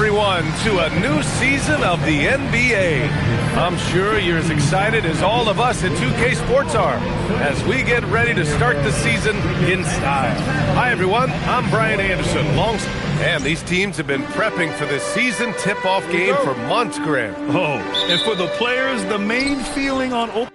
everyone, to a new season of the NBA. I'm sure you're as excited as all of us at 2K Sports are as we get ready to start the season in style. Hi, everyone. I'm Brian Anderson. And these teams have been prepping for this season tip-off game for months, Graham. Oh, and for the players, the main feeling on opening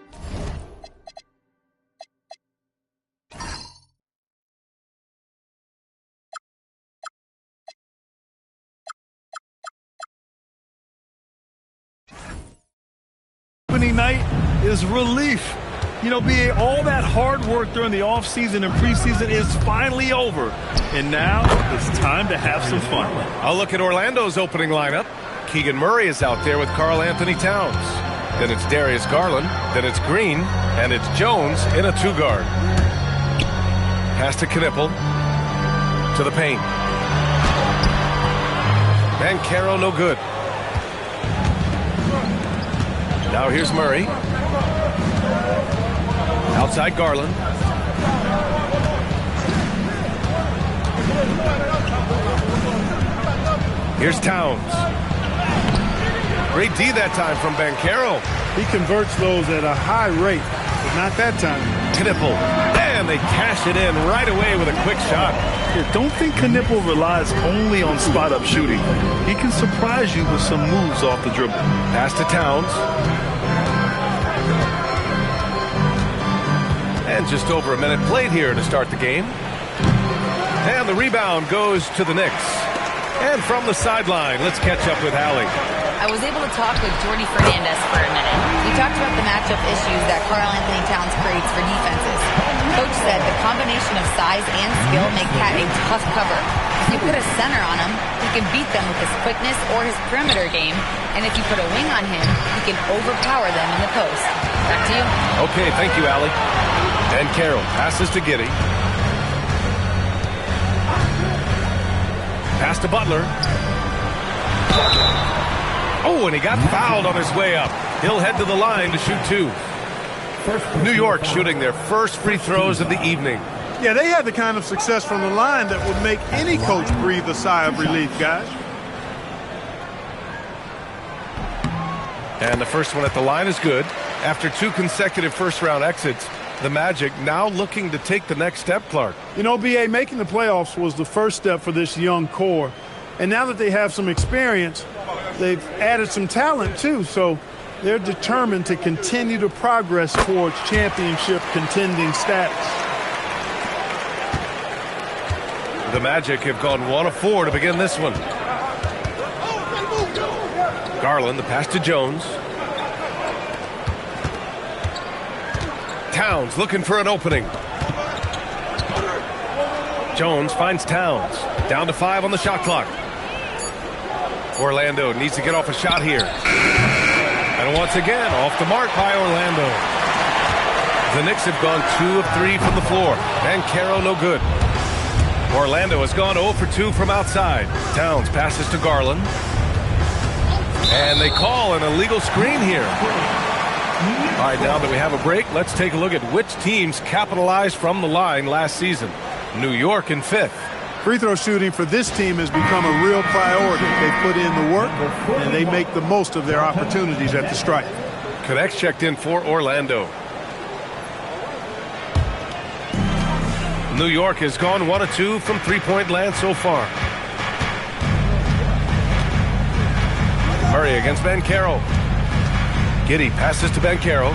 night is relief. You know, BA, all that hard work during the offseason and preseason is finally over. And now it's time to have some fun. I'll look at Orlando's opening lineup. Keegan Murray is out there with Karl Anthony Towns. Then it's Darius Garland. Then it's Green. And it's Jones in a two-guard. Pass to Knippel. To the paint. Banchero no good. Now here's Murray. Outside Garland. Here's Towns. Great D that time from Banchero. He converts those at a high rate, but not that time. Knippel. And they cash it in right away with a quick shot. Yeah, don't think Knippel relies only on spot-up shooting. He can surprise you with some moves off the dribble. Pass to Towns. And just over a minute played here to start the game. And the rebound goes to the Knicks. And from the sideline, let's catch up with Allie. I was able to talk with Jordy Fernandez for a minute. We talked about the matchup issues that Karl Anthony Towns creates for defenses. Coach said the combination of size and skill make Cat a tough cover. If you put a center on him, he can beat them with his quickness or his perimeter game. And if you put a wing on him, he can overpower them in the post. Back to you. Okay, thank you, Allie. And Carroll passes to Giddey. Pass to Butler. Oh, and he got fouled on his way up. He'll head to the line to shoot two. New York shooting their first free throws of the evening. Yeah, they had the kind of success from the line that would make any coach breathe a sigh of relief, guys. And the first one at the line is good. After two consecutive first-round exits, the Magic now looking to take the next step, Clark. You know, BA, making the playoffs was the first step for this young core. And now that they have some experience, they've added some talent, too. So they're determined to continue to progress towards championship contending status. The Magic have gone 1 of 4 to begin this one. Garland, the pass to Jones. Towns looking for an opening. Jones finds Towns. Down to 5 on the shot clock. Orlando needs to get off a shot here. And once again, off the mark by Orlando. The Knicks have gone 2 of 3 from the floor. Banchero no good. Orlando has gone 0 for 2 from outside. Towns passes to Garland. And they call an illegal screen here. All right, now that we have a break, let's take a look at which teams capitalized from the line last season. New York in 5th. Free throw shooting for this team has become a real priority. They put in the work, and they make the most of their opportunities at the stripe. Connects checked in for Orlando. New York has gone 1 of 2 from three-point land so far. Murray against Banchero. Giddey passes to Banchero.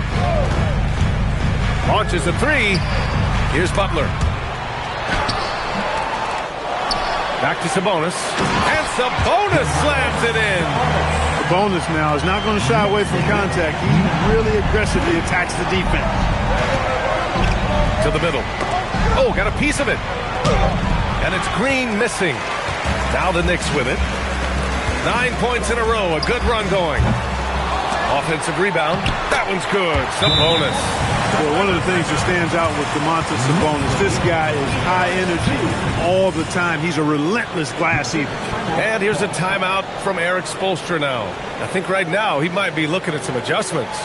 Launches a three. Here's Butler. Back to Sabonis. And Sabonis slams it in. Sabonis now is not going to shy away from contact. He really aggressively attacks the defense. To the middle. Oh, got a piece of it. And it's Green missing. Now the Knicks with it. 9 points in a row. A good run going. Offensive rebound. That one's good. Sabonis. Well, one of the things that stands out with Domantas Sabonis, this guy is high energy all the time. He's a relentless glass eater. And here's a timeout from Eric Spoelstra now. I think right now he might be looking at some adjustments.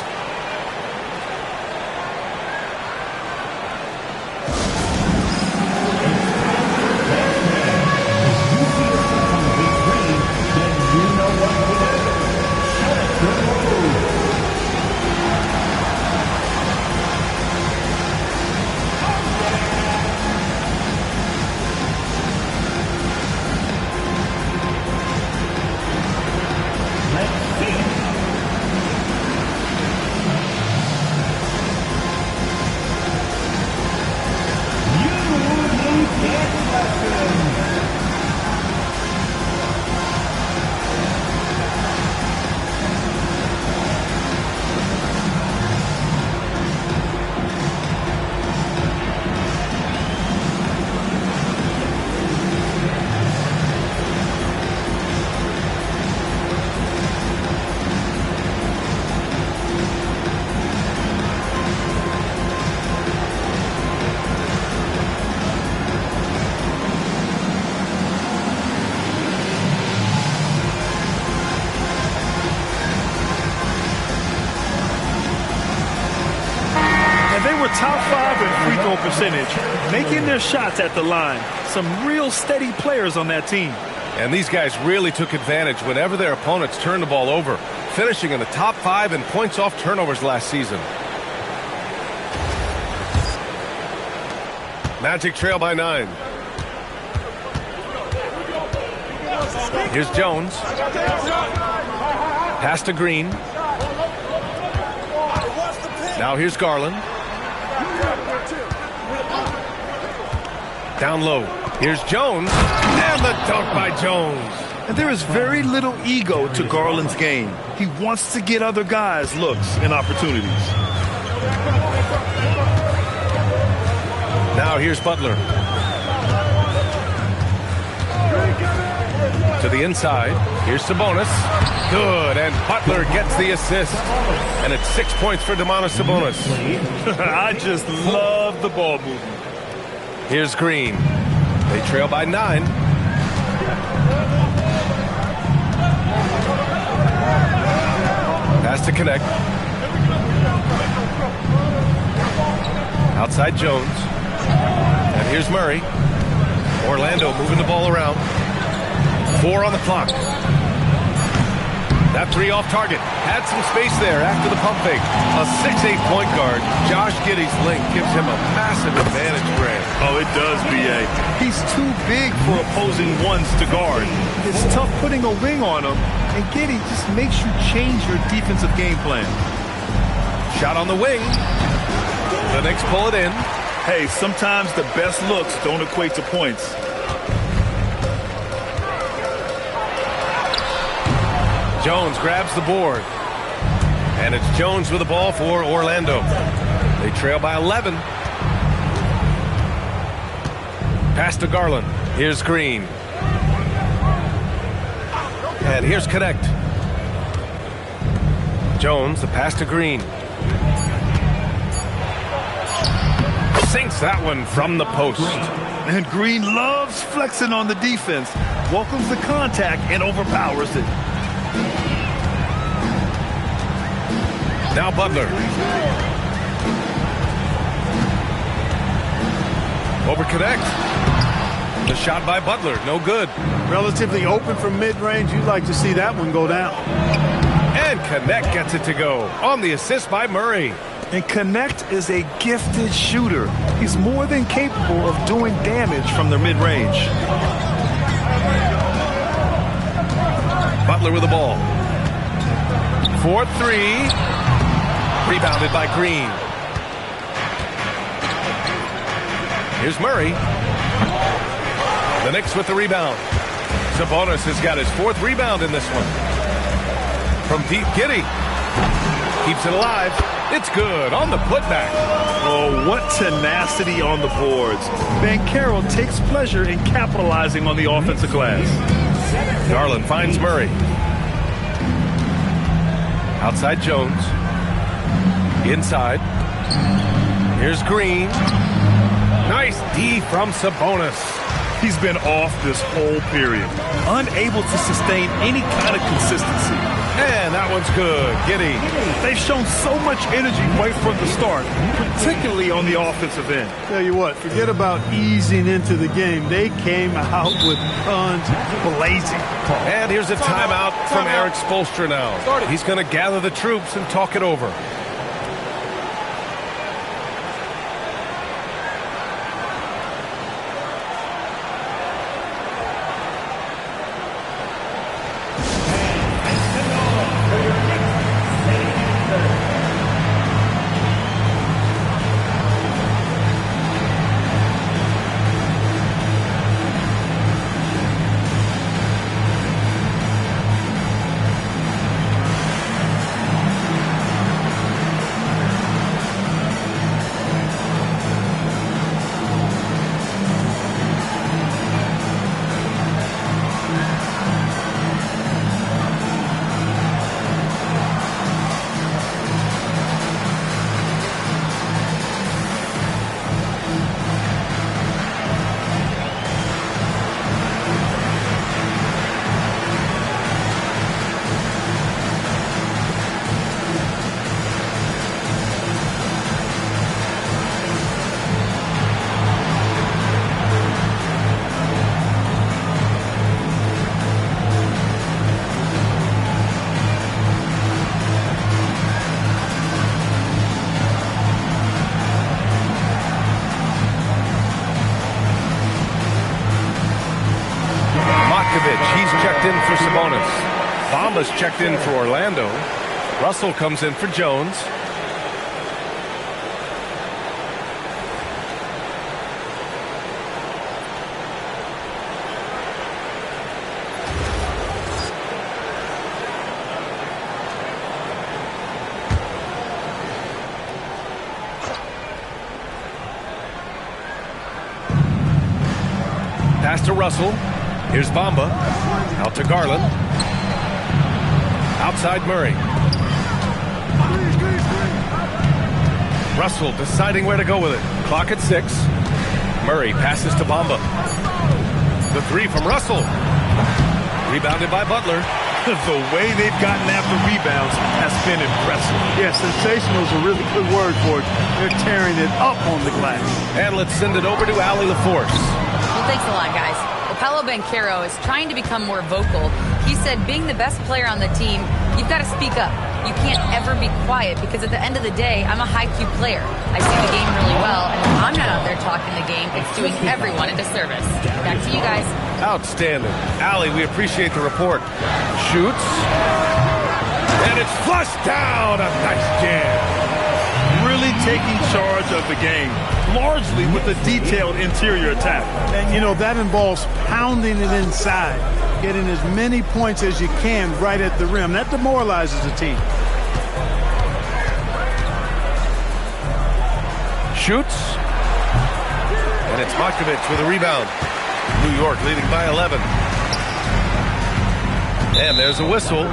were top 5 in free throw percentage, making their shots at the line. Some real steady players on that team. And these guys really took advantage whenever their opponents turned the ball over, finishing in the top 5 in points off turnovers last season. Magic trail by 9. Here's Jones. Pass to Green. Now here's Garland. Down low. Here's Jones. And the dunk by Jones. And there is very little ego to Garland's game. He wants to get other guys looks and opportunities. Now here's Butler. To the inside. Here's Sabonis. Good. And Butler gets the assist. And it's 6 points for Domantas Sabonis. I just love the ball movement. Here's Green. They trail by 9. Pass to connect. Outside Jones. And here's Murray. Orlando moving the ball around. 4 on the clock. That 3 off target. Had some space there after the pump fake. A 6'8" point guard. Josh Giddey's length gives him a massive advantage, Grant. Oh, it does, B.A. He's too big for opposing ones to guard. It's tough putting a wing on him, and Giddey just makes you change your defensive game plan. Shot on the wing. The Knicks pull it in. Hey, sometimes the best looks don't equate to points. Jones grabs the board. And it's Jones with the ball for Orlando. They trail by 11. Pass to Garland. Here's Green. And here's Connect. Jones, the pass to Green. Sinks that one from the post. And Green loves flexing on the defense. Welcomes the contact and overpowers it. Now Butler. Over Connect. The shot by Butler, no good. Relatively open from mid-range. You'd like to see that one go down. And Connect gets it to go on the assist by Murray. And Connect is a gifted shooter. He's more than capable of doing damage from the mid-range. Butler with the ball. 4-3. Rebounded by Green. Here's Murray. The Knicks with the rebound. Sabonis has got his 4th rebound in this one. From deep, Giddey. Keeps it alive. It's good on the putback. Oh, what tenacity on the boards. Banchero takes pleasure in capitalizing on the offensive glass. Garland finds Murray. Outside Jones. Inside. Here's Green. Nice D from Sabonis. He's been off this whole period. Unable to sustain any kind of consistency. And that one's good. Giddey. They've shown so much energy right from the start, particularly on the offensive end. Tell you what, forget about easing into the game. They came out with guns blazing. And here's a timeout from Eric Spoelstra now. He's going to gather the troops and talk it over. checked in for Sabonis. Bamba's checked in for Orlando. Russell comes in for Jones. Pass to Russell. Here's Bamba. Out to Garland. Outside Murray. Russell deciding where to go with it. Clock at 6. Murray passes to Bamba. The three from Russell. Rebounded by Butler. The way they've gotten after rebounds has been impressive. Yeah, sensational is a really good word for it. They're tearing it up on the glass. And let's send it over to Allie LaForce. Well, thanks a lot, guys. Paolo Banchero is trying to become more vocal. He said being the best player on the team, you've got to speak up. You can't ever be quiet because at the end of the day, I'm a high-Q player. I see the game really well, and if I'm not out there talking the game, it's doing everyone a disservice. Back to you guys. Outstanding. Allie, we appreciate the report. Shoots. And it's flushed down. A nice jam. Really taking charge of the game, largely with a detailed interior attack. And, you know, that involves pounding it inside, getting as many points as you can right at the rim. That demoralizes the team. Shoots. And it's Markovic with a rebound. New York leading by 11. And there's a whistle.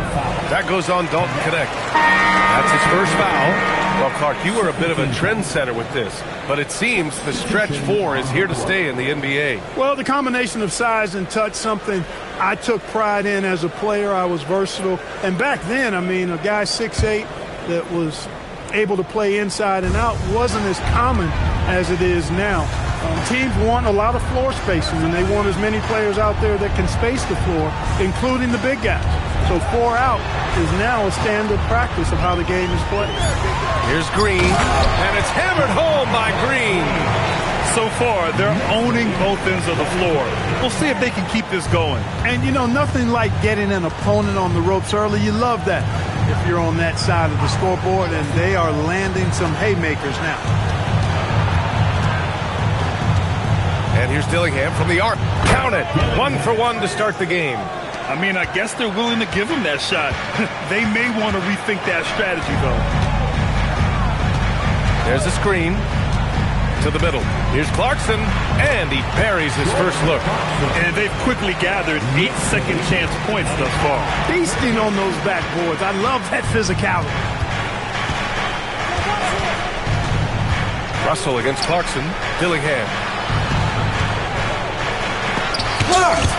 That goes on Dalton Connect. That's his first foul. Well, Clark, you were a bit of a trendsetter with this, but it seems the stretch 4 is here to stay in the NBA. Well, the combination of size and touch, something I took pride in as a player. I was versatile. And back then, I mean, a guy 6'8" that was able to play inside and out wasn't as common as it is now. Teams want a lot of floor spacing, and they want as many players out there that can space the floor, including the big guys. So 4 out is now a standard practice of how the game is played. Here's Green, and it's hammered home by Green. So far, they're owning both ends of the floor. We'll see if they can keep this going. And, you know, nothing like getting an opponent on the ropes early. You love that if you're on that side of the scoreboard, and they are landing some haymakers now. And here's Dillingham from the arc. Count it. 1 for 1 to start the game. I mean, I guess they're willing to give him that shot. They may want to rethink that strategy, though. There's a screen to the middle. Here's Clarkson, and he buries his first look. And they've quickly gathered 8 second-chance points thus far. Feasting on those backboards. I love that physicality. Russell against Clarkson. Dillingham. Blocked!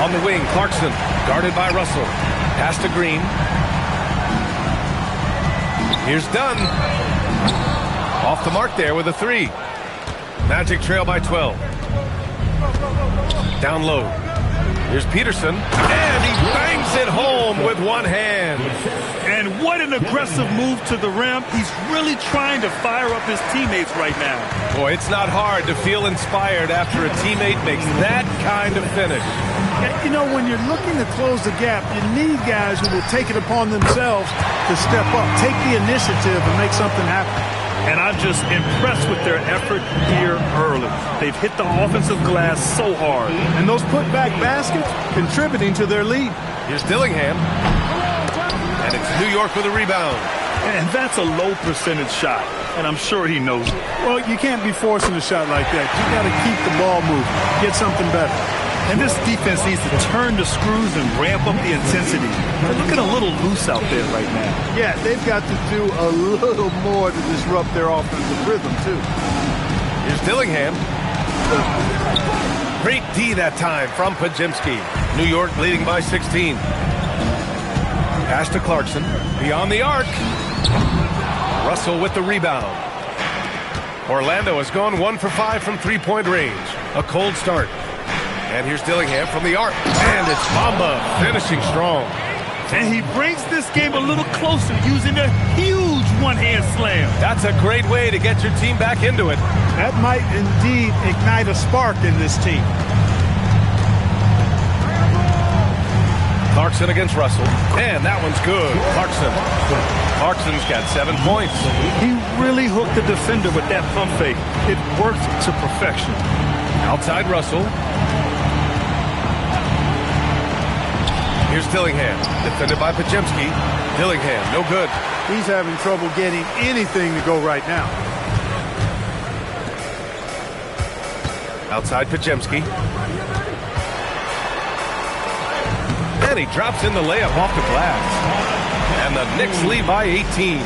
On the wing, Clarkson, guarded by Russell. Pass to Green. Here's Dunn. Off the mark there with a 3. Magic trail by 12. Down low. Here's Peterson. And he bangs it home with one hand. And what an aggressive move to the rim. He's really trying to fire up his teammates right now. Boy, it's not hard to feel inspired after a teammate makes that kind of finish. You know, when you're looking to close the gap, you need guys who will take it upon themselves to step up, take the initiative, and make something happen. And I'm just impressed with their effort here early. They've hit the offensive glass so hard. And those putback baskets contributing to their lead. Here's Dillingham. And it's New York with a rebound. And that's a low percentage shot. And I'm sure he knows it. Well, you can't be forcing a shot like that. You got to keep the ball moving, get something better. And this defense needs to turn the screws and ramp up the intensity. They're looking a little loose out there right now. Yeah, they've got to do a little more to disrupt their offensive rhythm, too. Here's Dillingham. Great D that time from Podziemski. New York leading by 16. Pass to Clarkson. Beyond the arc. Russell with the rebound. Orlando has gone 1 for 5 from three-point range. A cold start. And here's Dillingham from the arc. And it's Bamba finishing strong. And he brings this game a little closer using a huge one-hand slam. That's a great way to get your team back into it. That might indeed ignite a spark in this team. Clarkson against Russell. And that one's good. Clarkson's got 7 points. He really hooked the defender with that pump fake. It worked to perfection. Outside Russell. Here's Dillingham, defended by Pajemski. Dillingham, no good. He's having trouble getting anything to go right now. Outside Pajemski. And he drops in the layup off the glass. And the Knicks lead by 18.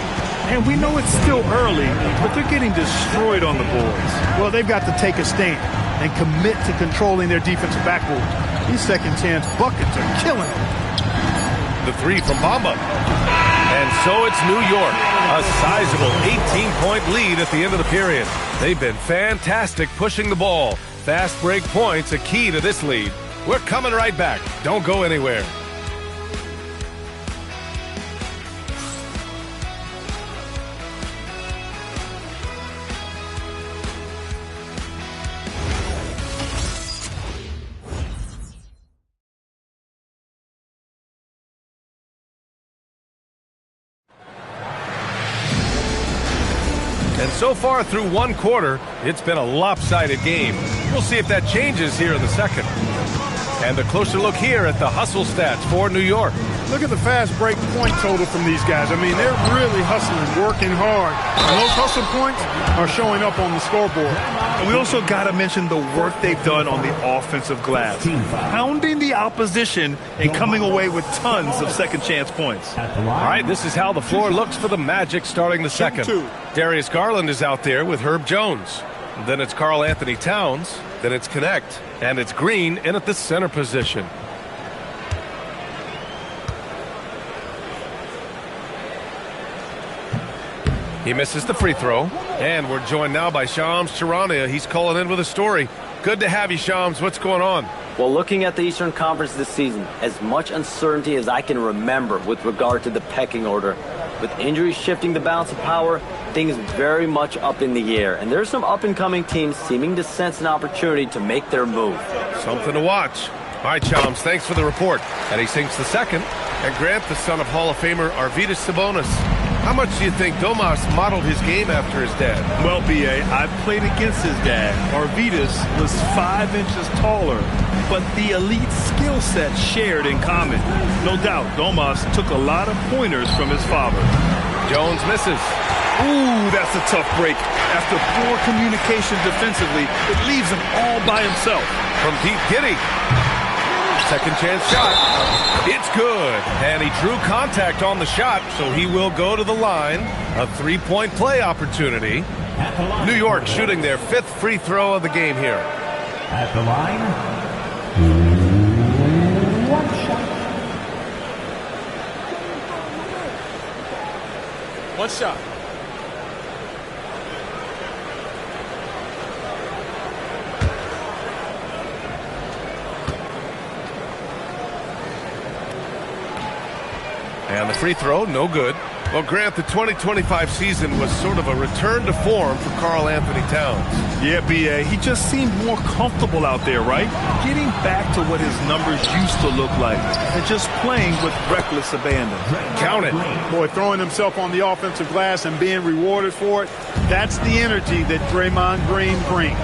And we know it's still early, but they're getting destroyed on the boards. Well, they've got to take a stand and commit to controlling their defensive backboard. These second chance buckets are killing them. The three from Bamba. And so it's New York. A sizable 18-point lead at the end of the period. They've been fantastic pushing the ball. Fast break points a key to this lead. We're coming right back. Don't go anywhere. And so far through one quarter, it's been a lopsided game. We'll see if that changes here in the second. And a closer look here at the hustle stats for New York. Look at the fast break point total from these guys. I mean, they're really hustling, working hard. And those hustle points are showing up on the scoreboard. And we also got to mention the work they've done on the offensive glass. Pounding the opposition and coming away with tons of second chance points. All right, this is how the floor looks for the Magic starting the second. Darius Garland is out there with Herb Jones. Then it's Karl Anthony Towns. Then it's Connect. And it's Green in at the center position. He misses the free throw. And we're joined now by Shams Charania. He's calling in with a story. Good to have you, Shams. What's going on? Well, looking at the Eastern Conference this season, as much uncertainty as I can remember with regard to the pecking order. With injuries shifting the balance of power, things very much up in the air. And there's some up-and-coming teams seeming to sense an opportunity to make their move. Something to watch. All right, Shams, thanks for the report. And he sinks the second. And Grant, the son of Hall of Famer Arvydas Sabonis. How much do you think Domas modeled his game after his dad? Well, B.A., I played against his dad. Arvydas was 5 inches taller, but the elite skill set shared in common. No doubt, Domas took a lot of pointers from his father. Jones misses. Ooh, that's a tough break. After poor communication defensively, it leaves him all by himself. From deep, Giddey. Second chance shot. It's good. And he drew contact on the shot, so he will go to the line. A three-point play opportunity. New York shooting their 5th free throw of the game here. At the line, 1 shot. 1 shot. And the free throw, no good. Well, Grant, the 2025 season was sort of a return to form for Karl Anthony Towns. Yeah, B.A., he just seemed more comfortable out there, right? Getting back to what his numbers used to look like and just playing with reckless abandon. Count it. Boy, throwing himself on the offensive glass and being rewarded for it, that's the energy that Draymond Green brings.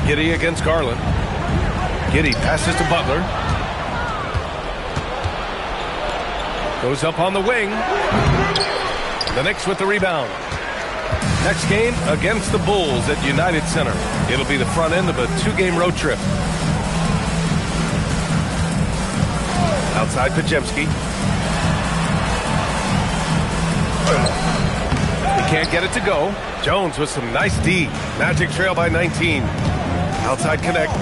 Giddey against Garland. Giddey passes to Butler. Goes up on the wing. The Knicks with the rebound. Next game against the Bulls at United Center. It'll be the front end of a 2-game road trip. Outside Pajemski. He can't get it to go. Jones with some nice D. Magic trail by 19. Outside Connect.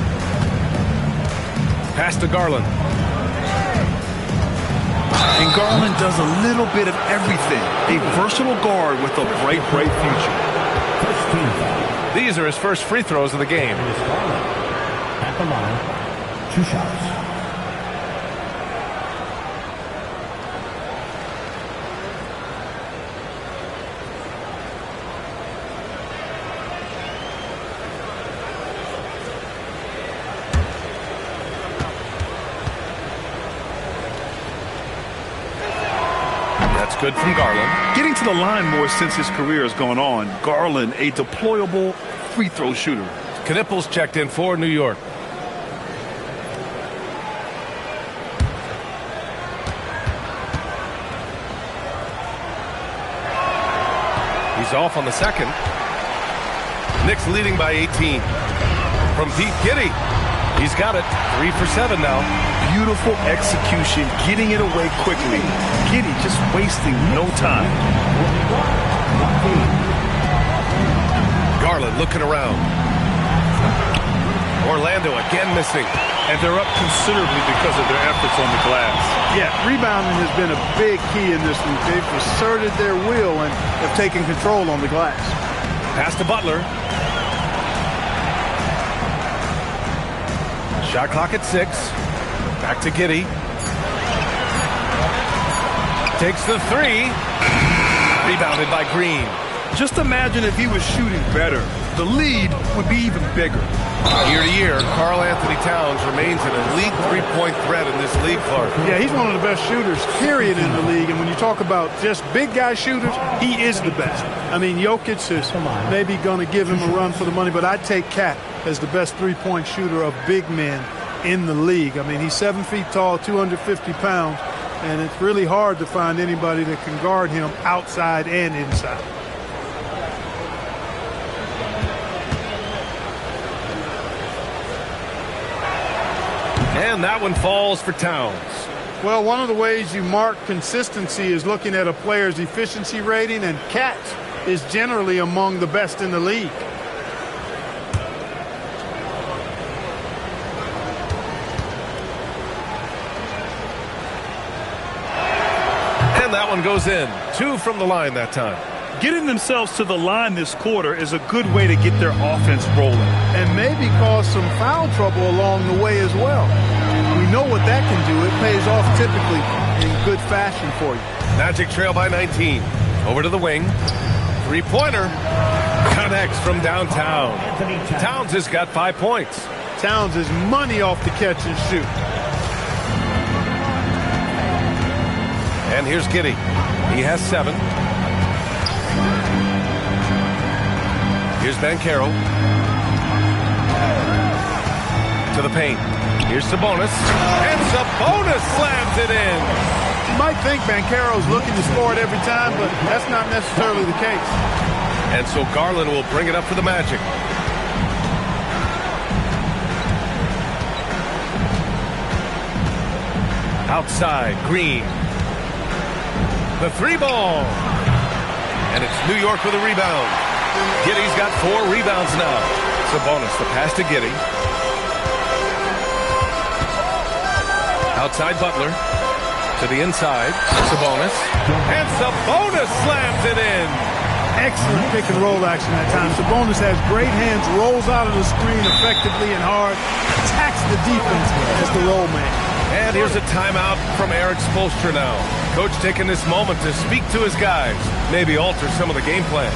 Pass to Garland. And Garland does a little bit of everything. A versatile guard with a bright, bright future. These are his first free throws of the game. At the line, 2 shots. Good from Garland. Getting to the line more since his career has gone on. Garland, a deployable free throw shooter. Knipples checked in for New York. He's off on the second. Knicks leading by 18. From deep, Giddey. He's got it. 3 for 7 now. Beautiful execution, getting it away quickly. Giddey just wasting no time. Garland looking around. Orlando again missing. And they're up considerably because of their efforts on the glass. Yeah, rebounding has been a big key in this one. They've asserted their will and have taken control on the glass. Pass to Butler. Shot clock at 6. Back to Giddey. Takes the 3. Rebounded by Green. Just imagine if he was shooting better. The lead would be even bigger. Year to year, Karl Anthony Towns remains an elite three-point threat in this league, Clark. Yeah, he's one of the best shooters, period, in the league. And when you talk about just big guy shooters, he is the best. I mean, Jokic is maybe going to give him a run for the money, but I'd take Cat as the best three-point shooter of big men in the league. I mean, he's 7 feet tall, 250 pounds, and it's really hard to find anybody that can guard him outside and inside. And that one falls for Towns. Well, one of the ways you mark consistency is looking at a player's efficiency rating, and Cat is generally among the best in the league. And that one goes in. 2 from the line that time. Getting themselves to the line this quarter is a good way to get their offense rolling. And maybe cause some foul trouble along the way as well. We know what that can do. It pays off typically in good fashion for you. Magic trail by 19. Over to the wing. Three-pointer. Connects from downtown. Towns has got 5 points. Towns is money off the catch and shoot. And here's Giddey. He has 7. Here's Banchero. To the paint. Here's Sabonis. And Sabonis slams it in. You might think Banchero's looking to score it every time, but that's not necessarily the case. And so Garland will bring it up for the Magic. Outside, Green. The 3-ball. And it's New York with a rebound. Giddey's got 4 rebounds now. Sabonis, the pass to Giddey. Outside Butler. To the inside. Sabonis. And Sabonis slams it in. Excellent pick and roll action that time. Sabonis has great hands, rolls out of the screen effectively and hard, attacks the defense as the roll man. And here's a timeout from Eric Spoelstra now. Coach taking this moment to speak to his guys, maybe alter some of the game plan.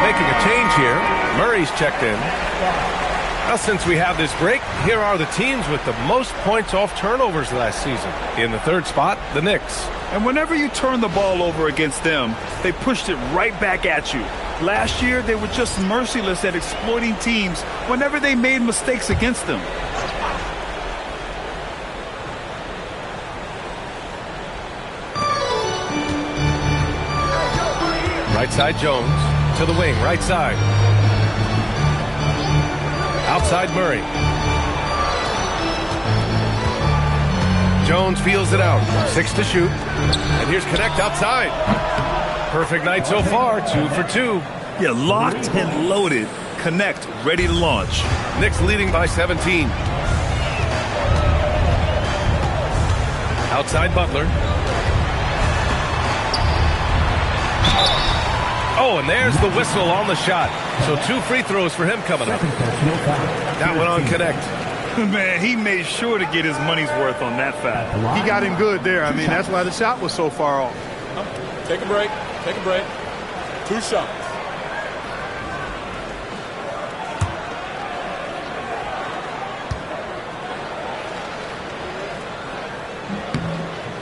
Making a change here. Murray's checked in. Now, since we have this break, here are the teams with the most points off turnovers last season. In the third spot, the Knicks. And whenever you turn the ball over against them, they pushed it right back at you. Last year, they were just merciless at exploiting teams whenever they made mistakes against them. Right side Jones to the wing, right side. Outside Murray. Jones feels it out. 6 to shoot. And here's Connect outside. Perfect night so far. 2 for 2. Yeah, locked and loaded. Connect, ready to launch. Knicks leading by 17. Outside Butler. Oh, and there's the whistle on the shot. So 2 free throws for him coming up. That one on Connect. Man, he made sure to get his money's worth on that foul. He got him good there. I mean, that's why the shot was so far off. Take a break. Take a break. 2 shots.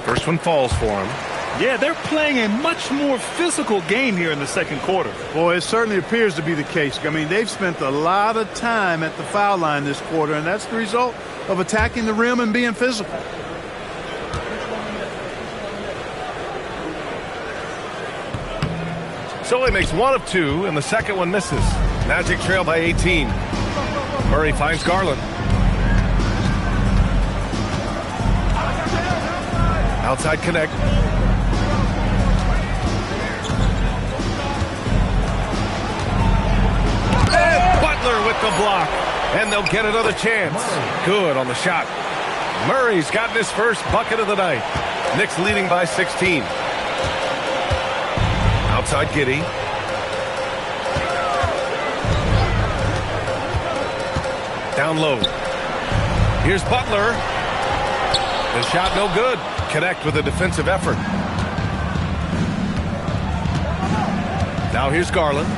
First one falls for him. Yeah, they're playing a much more physical game here in the second quarter. Boy, it certainly appears to be the case. I mean, they've spent a lot of time at the foul line this quarter, and that's the result of attacking the rim and being physical. So he makes 1 of 2, and the second one misses. Magic trail by 18. Murray finds Garland. Outside Connect. And Butler with the block. And they'll get another chance. Good on the shot. Murray's gotten his first bucket of the night. Knicks leading by 16. Outside Giddey. Down low. Here's Butler. The shot no good. Connect with a defensive effort. Now here's Garland.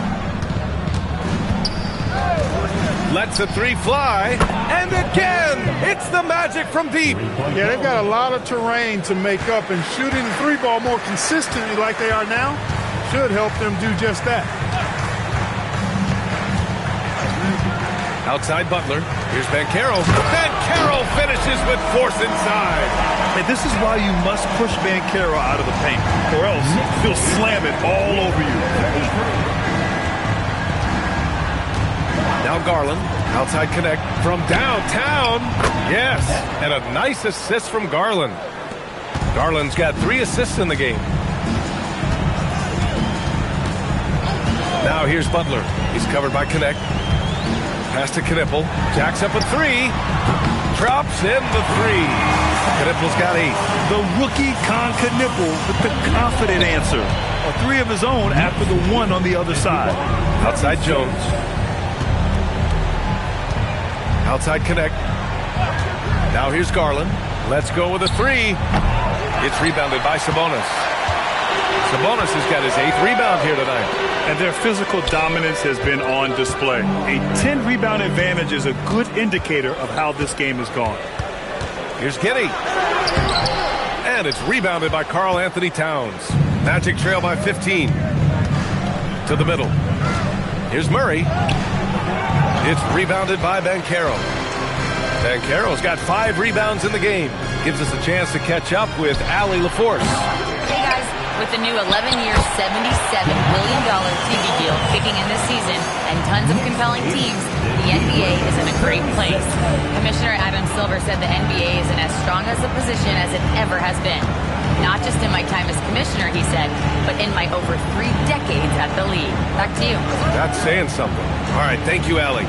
Lets a 3 fly. And again, it's the Magic from deep. Yeah, they've got a lot of terrain to make up, and shooting the 3-ball more consistently like they are now should help them do just that. Outside Butler. Here's Banchero. Banchero finishes with force inside. And this is why you must push Banchero out of the paint, or else he'll slam it all over you. Now Garland. Outside Connect from downtown. Yes, and a nice assist from Garland. Garland's got 3 assists in the game. Now here's Butler. He's covered by Connect. Pass to Knipple. Jacks up a 3. Drops in the 3. Knipple's got 8. The rookie Con Knipple with the confident answer. A 3 of his own after the 1 on the other side. Outside Jones. Outside Connect. Now here's Garland. Let's go with a 3. It's rebounded by Sabonis. Sabonis has got his 8th rebound here tonight. And their physical dominance has been on display. A 10-rebound advantage is a good indicator of how this game has gone. Here's Giddey. And it's rebounded by Karl Anthony Towns. Magic trail by 15. To the middle. Here's Murray. It's rebounded by Banchero. Banchero's got 5 rebounds in the game. Gives us a chance to catch up with Allie LaForce. Hey guys, with the new 11-year, $77 billion TV deal kicking in this season and tons of compelling teams, the NBA is in a great place. Commissioner Adam Silver said the NBA is in as strong as a position as it ever has been. Not just in my time as commissioner, he said, but in my over 3 decades at the league. Back to you. That's saying something. All right, thank you, Allie.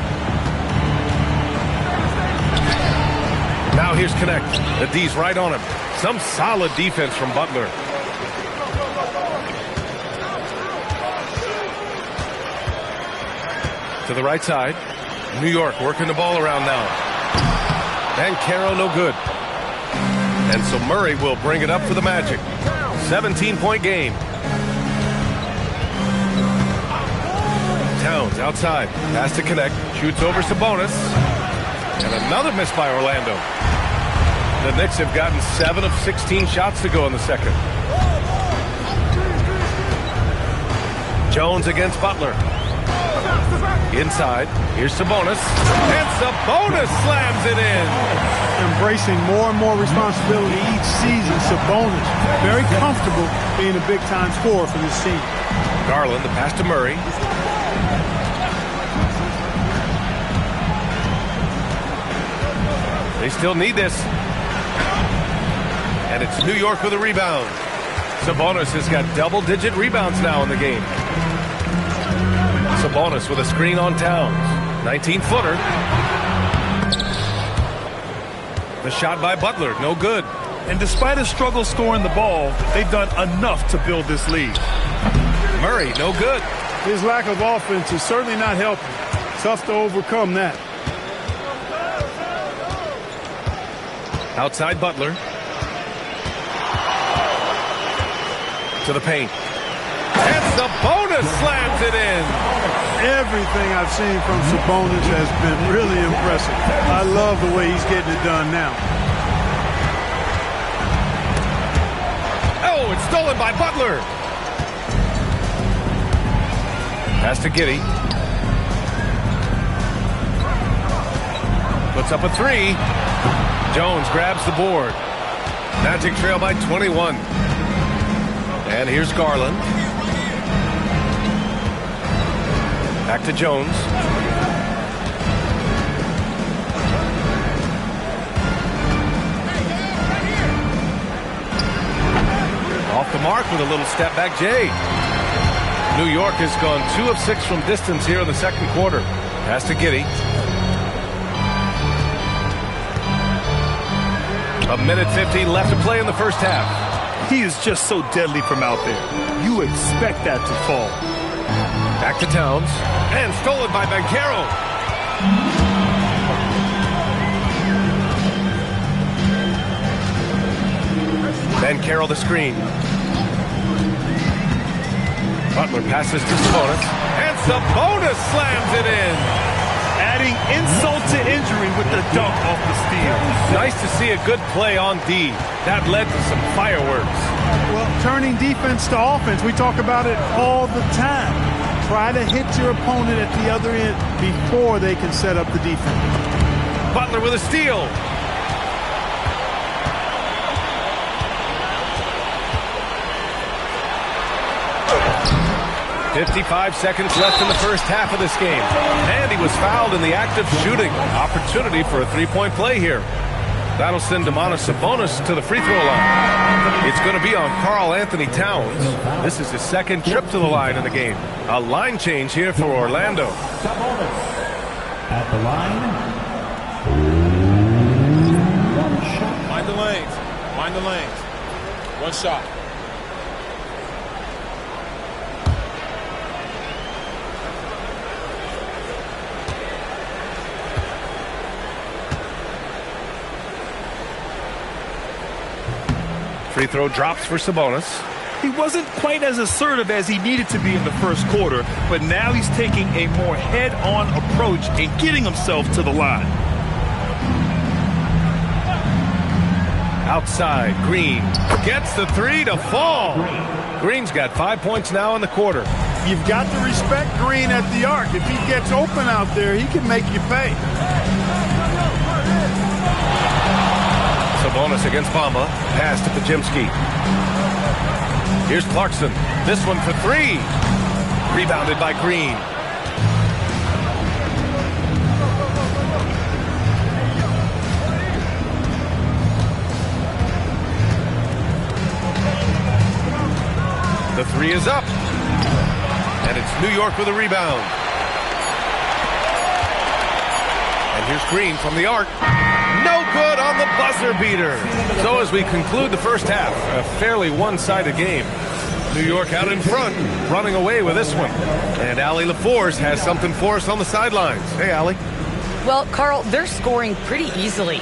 Now here's Connect. The D's right on him. Some solid defense from Butler. To the right side. New York working the ball around now. Banchero no good. And so Murray will bring it up for the Magic. 17-point game. Towns outside. Pass to Connect. Shoots over Sabonis. And another miss by Orlando. The Knicks have gotten 7 of 16 shots to go in the second. Jones against Butler. Inside, here's Sabonis. And Sabonis slams it in. Embracing more and more responsibility each season. Sabonis, very comfortable being a big-time scorer for this team. Garland, the pass to Murray. They still need this. And it's New York with a rebound. Sabonis has got double-digit rebounds now in the game. Sabonis with a screen on Towns. 19-footer. The shot by Butler, no good. And despite a struggle scoring the ball, they've done enough to build this lead. Murray, no good. His lack of offense is certainly not helping. Tough to overcome that. Outside Butler. To the paint. And Sabonis slams it in. Everything I've seen from Sabonis has been really impressive. I love the way he's getting it done now. Oh, it's stolen by Butler. Pass to Giddey. Puts up a three. Jones grabs the board. Magic trail by 21. And here's Garland. Back to Jones. Off the mark with a little step back Jay. New York has gone 2 of 6 from distance here in the second quarter. Pass to Giddey. A minute 15 left to play in the first half. He is just so deadly from out there. You expect that to fall. Back to Towns. And stolen by Banchero. Banchero the screen. Butler passes to Sabonis. And Sabonis slams it in. Adding insult to injury with the dunk off the steal. Nice to see a good play on D. That led to some fireworks. Well, turning defense to offense, we talk about it all the time. Try to hit your opponent at the other end before they can set up the defense. Butler with a steal. .55 seconds left in the first half of this game. And he was fouled in the act of shooting. Opportunity for a three-point play here. That'll send Domantas Sabonis to the free throw line. It's going to be on Karl Anthony Towns. This is his second trip to the line in the game. A line change here for Orlando. At the line. Mind the lanes. Mind the lanes. One shot. Free throw drops for Sabonis. He wasn't quite as assertive as he needed to be in the first quarter, but now he's taking a more head-on approach and getting himself to the line. Outside, Green gets the three to fall. Green's got 5 points now in the quarter. You've got to respect Green at the arc. If he gets open out there, he can make you pay. Sabonis against Bamba. Pass to Pajimski. Here's Clarkson. This one for three. Rebounded by Green. The three is up. And it's New York with a rebound. And here's Green from the arc. No good on the buzzer beater. So as we conclude the first half, a fairly one-sided game. New York out in front, running away with this one. And Allie LaForce has something for us on the sidelines. Hey, Allie. Well, Carl, they're scoring pretty easily.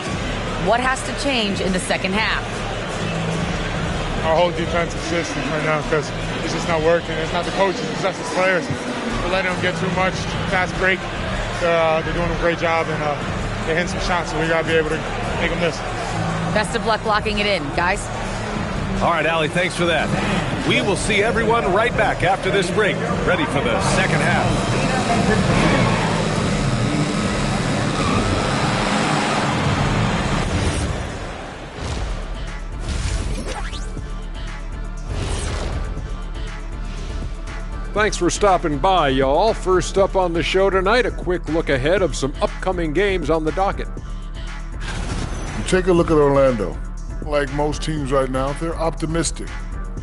What has to change in the second half? Our whole defensive system right now, because it's just not working. It's not the coaches, it's us as players. We're letting them get too much fast break. They're doing a great job, and they're hitting some shots, so we got to be able to make them miss. Best of luck locking it in, guys. All right, Allie, thanks for that. We will see everyone right back after this break, ready for the second half. Thanks for stopping by, y'all. First up on the show tonight, a quick look ahead of some upcoming games on the docket. Take a look at Orlando. Like most teams right now, they're optimistic.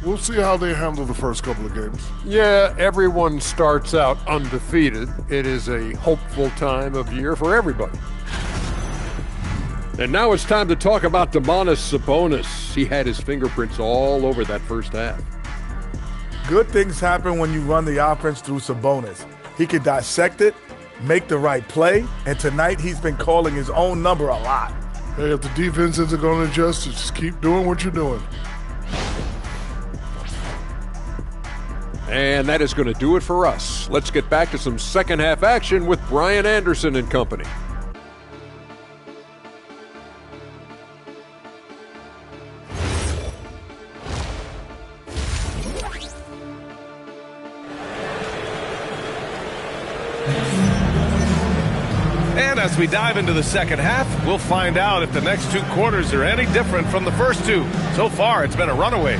We'll see how they handle the first couple of games. Yeah, everyone starts out undefeated. It is a hopeful time of year for everybody. And now it's time to talk about Domantas Sabonis. He had his fingerprints all over that first half. Good things happen when you run the offense through Sabonis. He can dissect it, make the right play, and tonight he's been calling his own number a lot. Hey, if the defense isn't going to adjust, just keep doing what you're doing. And that is going to do it for us. Let's get back to some second half action with Brian Anderson and company. And as we dive into the second half, we'll find out if the next two quarters are any different from the first two. So far, it's been a runaway.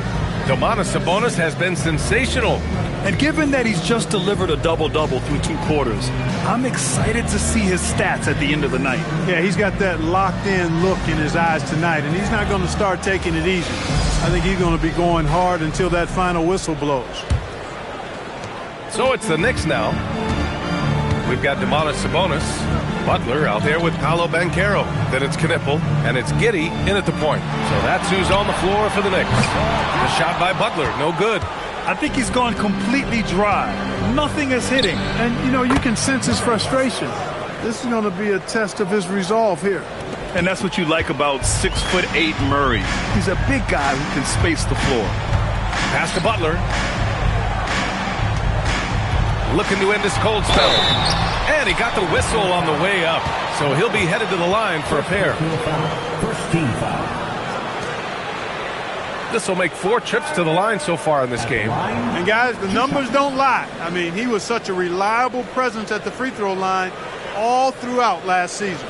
Domantas Sabonis has been sensational. And given that he's just delivered a double-double through two quarters, I'm excited to see his stats at the end of the night. Yeah, he's got that locked-in look in his eyes tonight, and he's not going to start taking it easy. I think he's going to be going hard until that final whistle blows. So it's the Knicks now. We've got Domantas Sabonis, Butler out there with Paolo Banchero. Then it's Knipple, and it's Giddey in at the point. So that's who's on the floor for the Knicks. The shot by Butler, no good. I think he's gone completely dry. Nothing is hitting. And, you know, you can sense his frustration. This is going to be a test of his resolve here. And that's what you like about 6'8" Murray. He's a big guy who can space the floor. Pass to Butler. Looking to end this cold spell. And he got the whistle on the way up. So he'll be headed to the line for a pair. First team foul. This will make 4 trips to the line so far in this game. And guys, the numbers don't lie. I mean, he was such a reliable presence at the free throw line all throughout last season.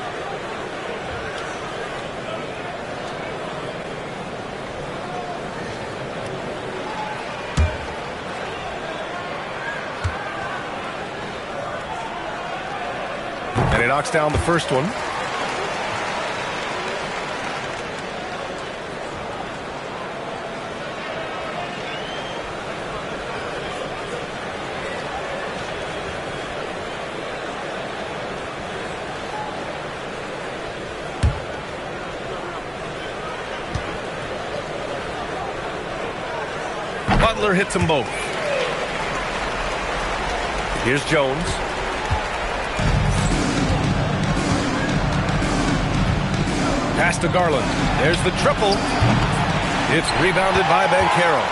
And he knocks down the first one. Butler hits them both. Here's Jones. Pass to Garland. There's the triple. It's rebounded by Banchero.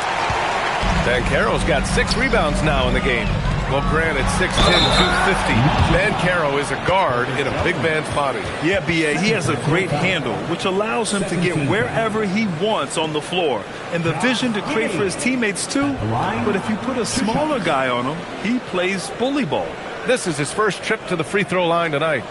Banchero's got 6 rebounds now in the game. Well, granted, 6'10", 250. Banchero is a guard in a big man's body. Yeah, B.A., he has a great handle, which allows him to get wherever he wants on the floor. And the vision to create for his teammates, too. But if you put a smaller guy on him, he plays bully ball. This is his first trip to the free throw line tonight.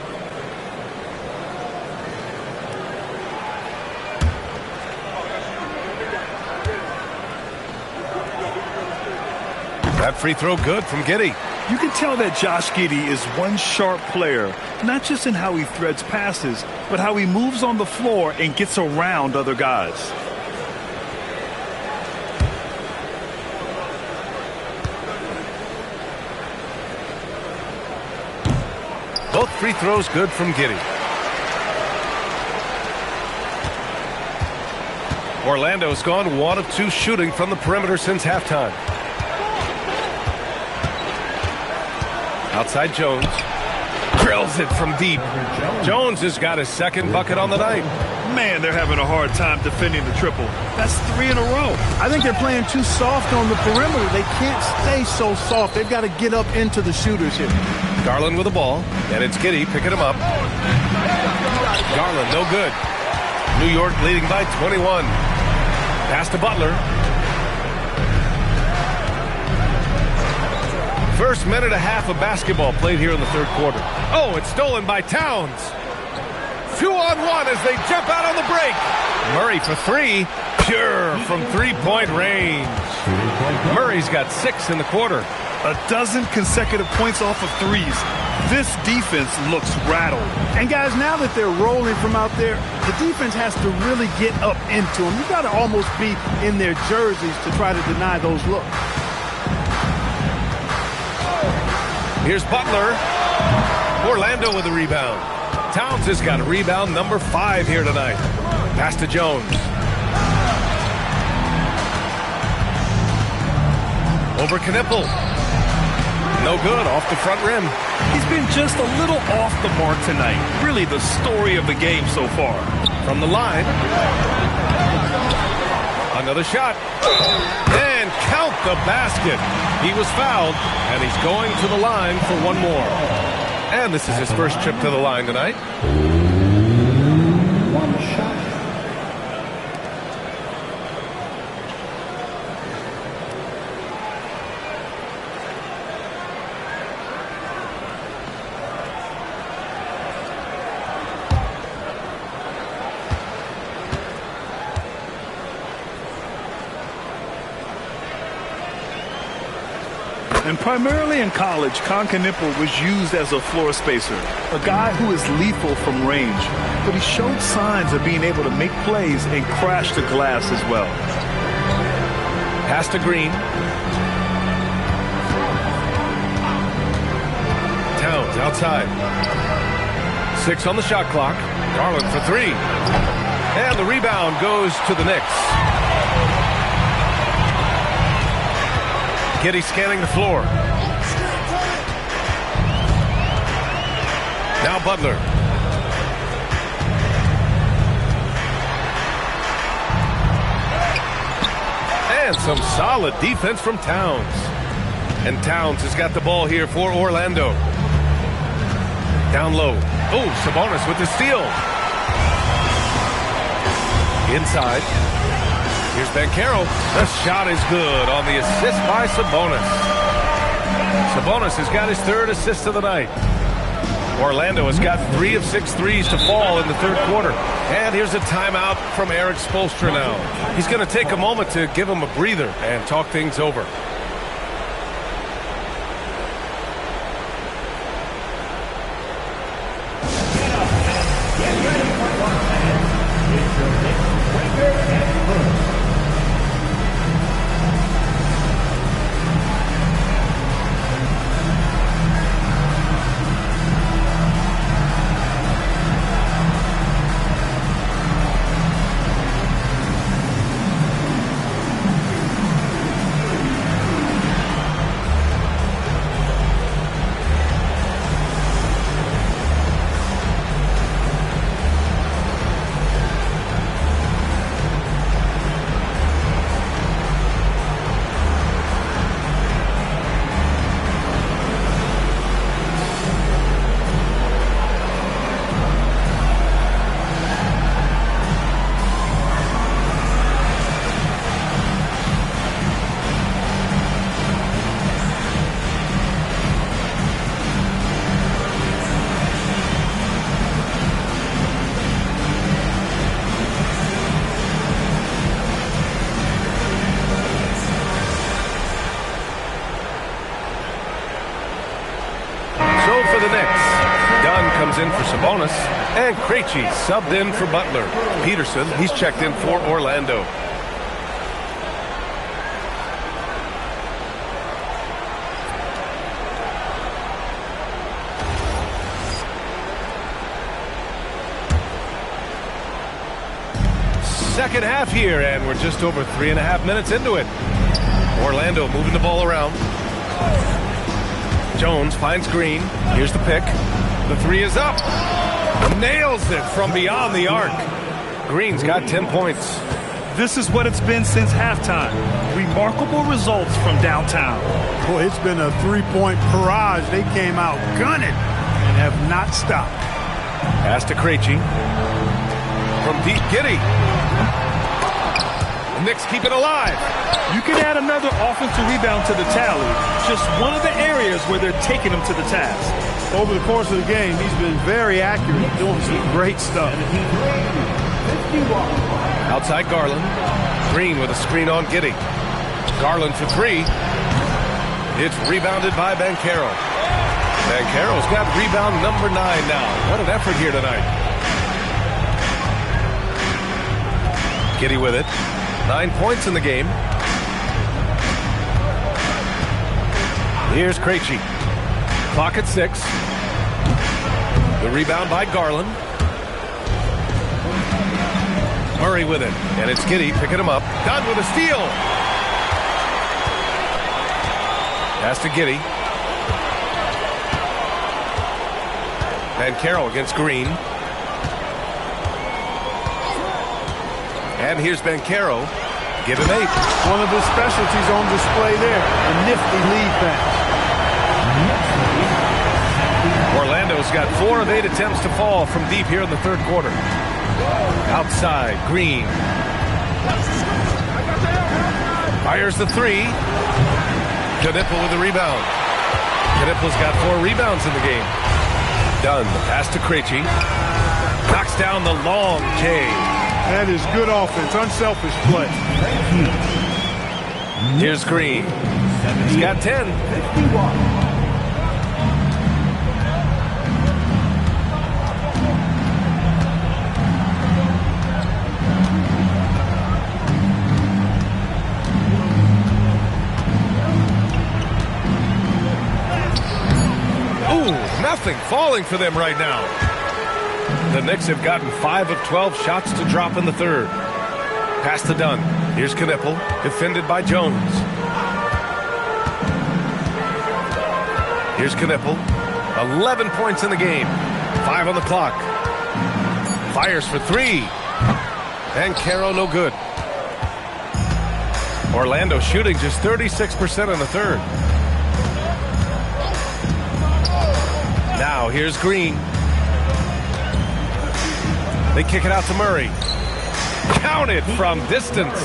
That free throw good from Giddey. You can tell that Josh Giddey is one sharp player, not just in how he threads passes, but how he moves on the floor and gets around other guys. Both free throws good from Giddey. Orlando's gone 1 of 2 shooting from the perimeter since halftime. Outside Jones. Drills it from deep. Jones has got his second bucket on the night. Man, they're having a hard time defending the triple. That's 3 in a row. I think they're playing too soft on the perimeter. They can't stay so soft. They've got to get up into the shooters here. Garland with the ball, and it's Giddey picking him up. Garland, no good. New York leading by 21. Pass to Butler. First minute and a half of basketball played here in the third quarter. Oh, it's stolen by Towns. 2-on-1 as they jump out on the break. Murray for three. Pure from three-point range. Murray's got 6 in the quarter. A dozen consecutive points off of threes. This defense looks rattled. And guys, now that they're rolling from out there, the defense has to really get up into them. You've got to almost be in their jerseys to try to deny those looks. Here's Butler. Orlando with a rebound. Towns has got a rebound number 5 here tonight. Pass to Jones. Over Knipple. No good, off the front rim. He's been just a little off the mark tonight. Really the story of the game so far. From the line. Another shot. And count the basket. He was fouled, and he's going to the line for one more. And this is his first trip to the line tonight. One shot. And primarily in college, Knipple was used as a floor spacer, a guy who is lethal from range. But he showed signs of being able to make plays and crash the glass as well. Pass to Green. Towns outside. 6 on the shot clock. Garland for 3. And the rebound goes to the Knicks. Giddey scanning the floor. Now Butler. And some solid defense from Towns. And Towns has got the ball here for Orlando. Down low. Oh, Sabonis with the steal. Inside. Here's Banchero. The shot is good on the assist by Sabonis. Sabonis has got his 3rd assist of the night. Orlando has got 3 of 6 threes to fall in the third quarter. And here's a timeout from Eric Spoelstra now. He's going to take a moment to give him a breather and talk things over. In for Sabonis, and Krejci subbed in for Butler. Peterson, he's checked in for Orlando. Second half here, and we're just over 3.5 minutes into it. Orlando moving the ball around. Jones finds Green. Here's the pick. The 3 is up. Nails it from beyond the arc. Green's got 10 points. This is what it's been since halftime. Remarkable results from downtown. Boy, it's been a 3-point barrage. They came out gunning and have not stopped. Pass to Krejci. From deep, Giddey. The Knicks keep it alive. You can add another offensive rebound to the tally. Just one of the areas where they're taking him to the task. Over the course of the game, he's been very accurate, doing some great stuff. Outside Garland. Green with a screen on Giddey. Garland for three. It's rebounded by Banchero. Banchero's got rebound number 9 now. What an effort here tonight. Giddey with it. 9 points in the game. Here's Krejci. Clock at 6. The rebound by Garland. Murray with it. And it's Giddey picking him up. Dunn with a steal. Pass to Giddey. Banchero against Green. And here's Banchero. Give him 8. One of his specialties on display there. A nifty lead pass. Orlando's got 4 of 8 attempts to fall from deep here in the third quarter. Outside, Green. Fires the 3. Knipple with the rebound. Knipple's got 4 rebounds in the game. Dunn, the pass to Krejci. Knocks down the long J. That is good offense, unselfish play. Here's Green. He's got 10. Nothing falling for them right now. The Knicks have gotten 5 of 12 shots to drop in the third. Pass to Dunn. Here's Knipple, defended by Jones. Here's Knipple. 11 points in the game. 5 on the clock. Fires for 3. And Caro no good. Orlando shooting just 36% in the third. Now here's Green. They kick it out to Murray. Counted from distance.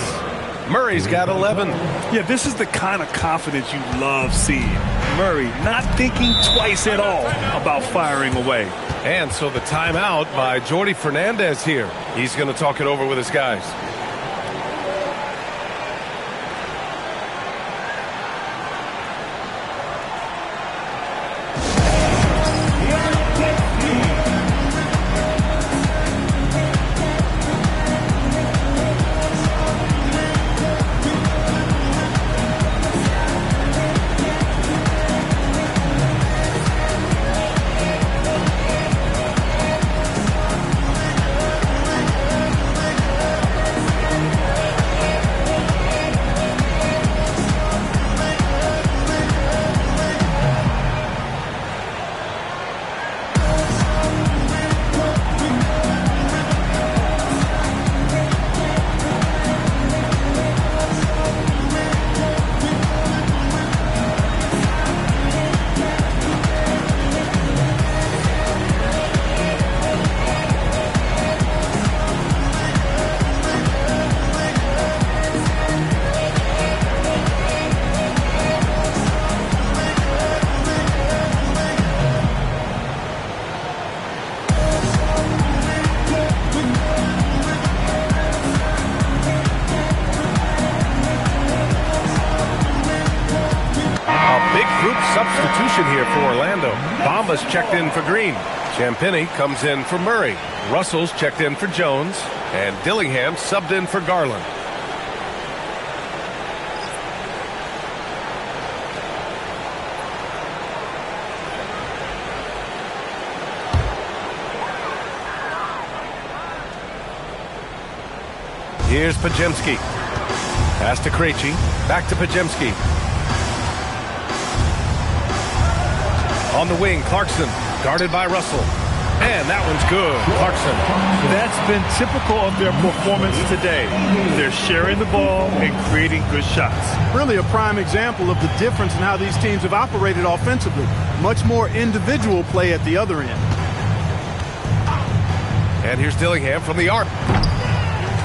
Murray's got 11. Yeah, this is the kind of confidence you love seeing. Murray not thinking twice at all about firing away. And so the timeout by Jordi Fernandez here. He's going to talk it over with his guys. Substitution here for Orlando. Bamba's checked in for Green. Champagnie comes in for Murray. Russell's checked in for Jones. And Dillingham subbed in for Garland. Here's Podziemski. Pass to Krejci. Back to Podziemski. On the wing, Clarkson, guarded by Russell. And that one's good, Clarkson. That's been typical of their performance today. They're sharing the ball and creating good shots. Really a prime example of the difference in how these teams have operated offensively. Much more individual play at the other end. And here's Dillingham from the arc.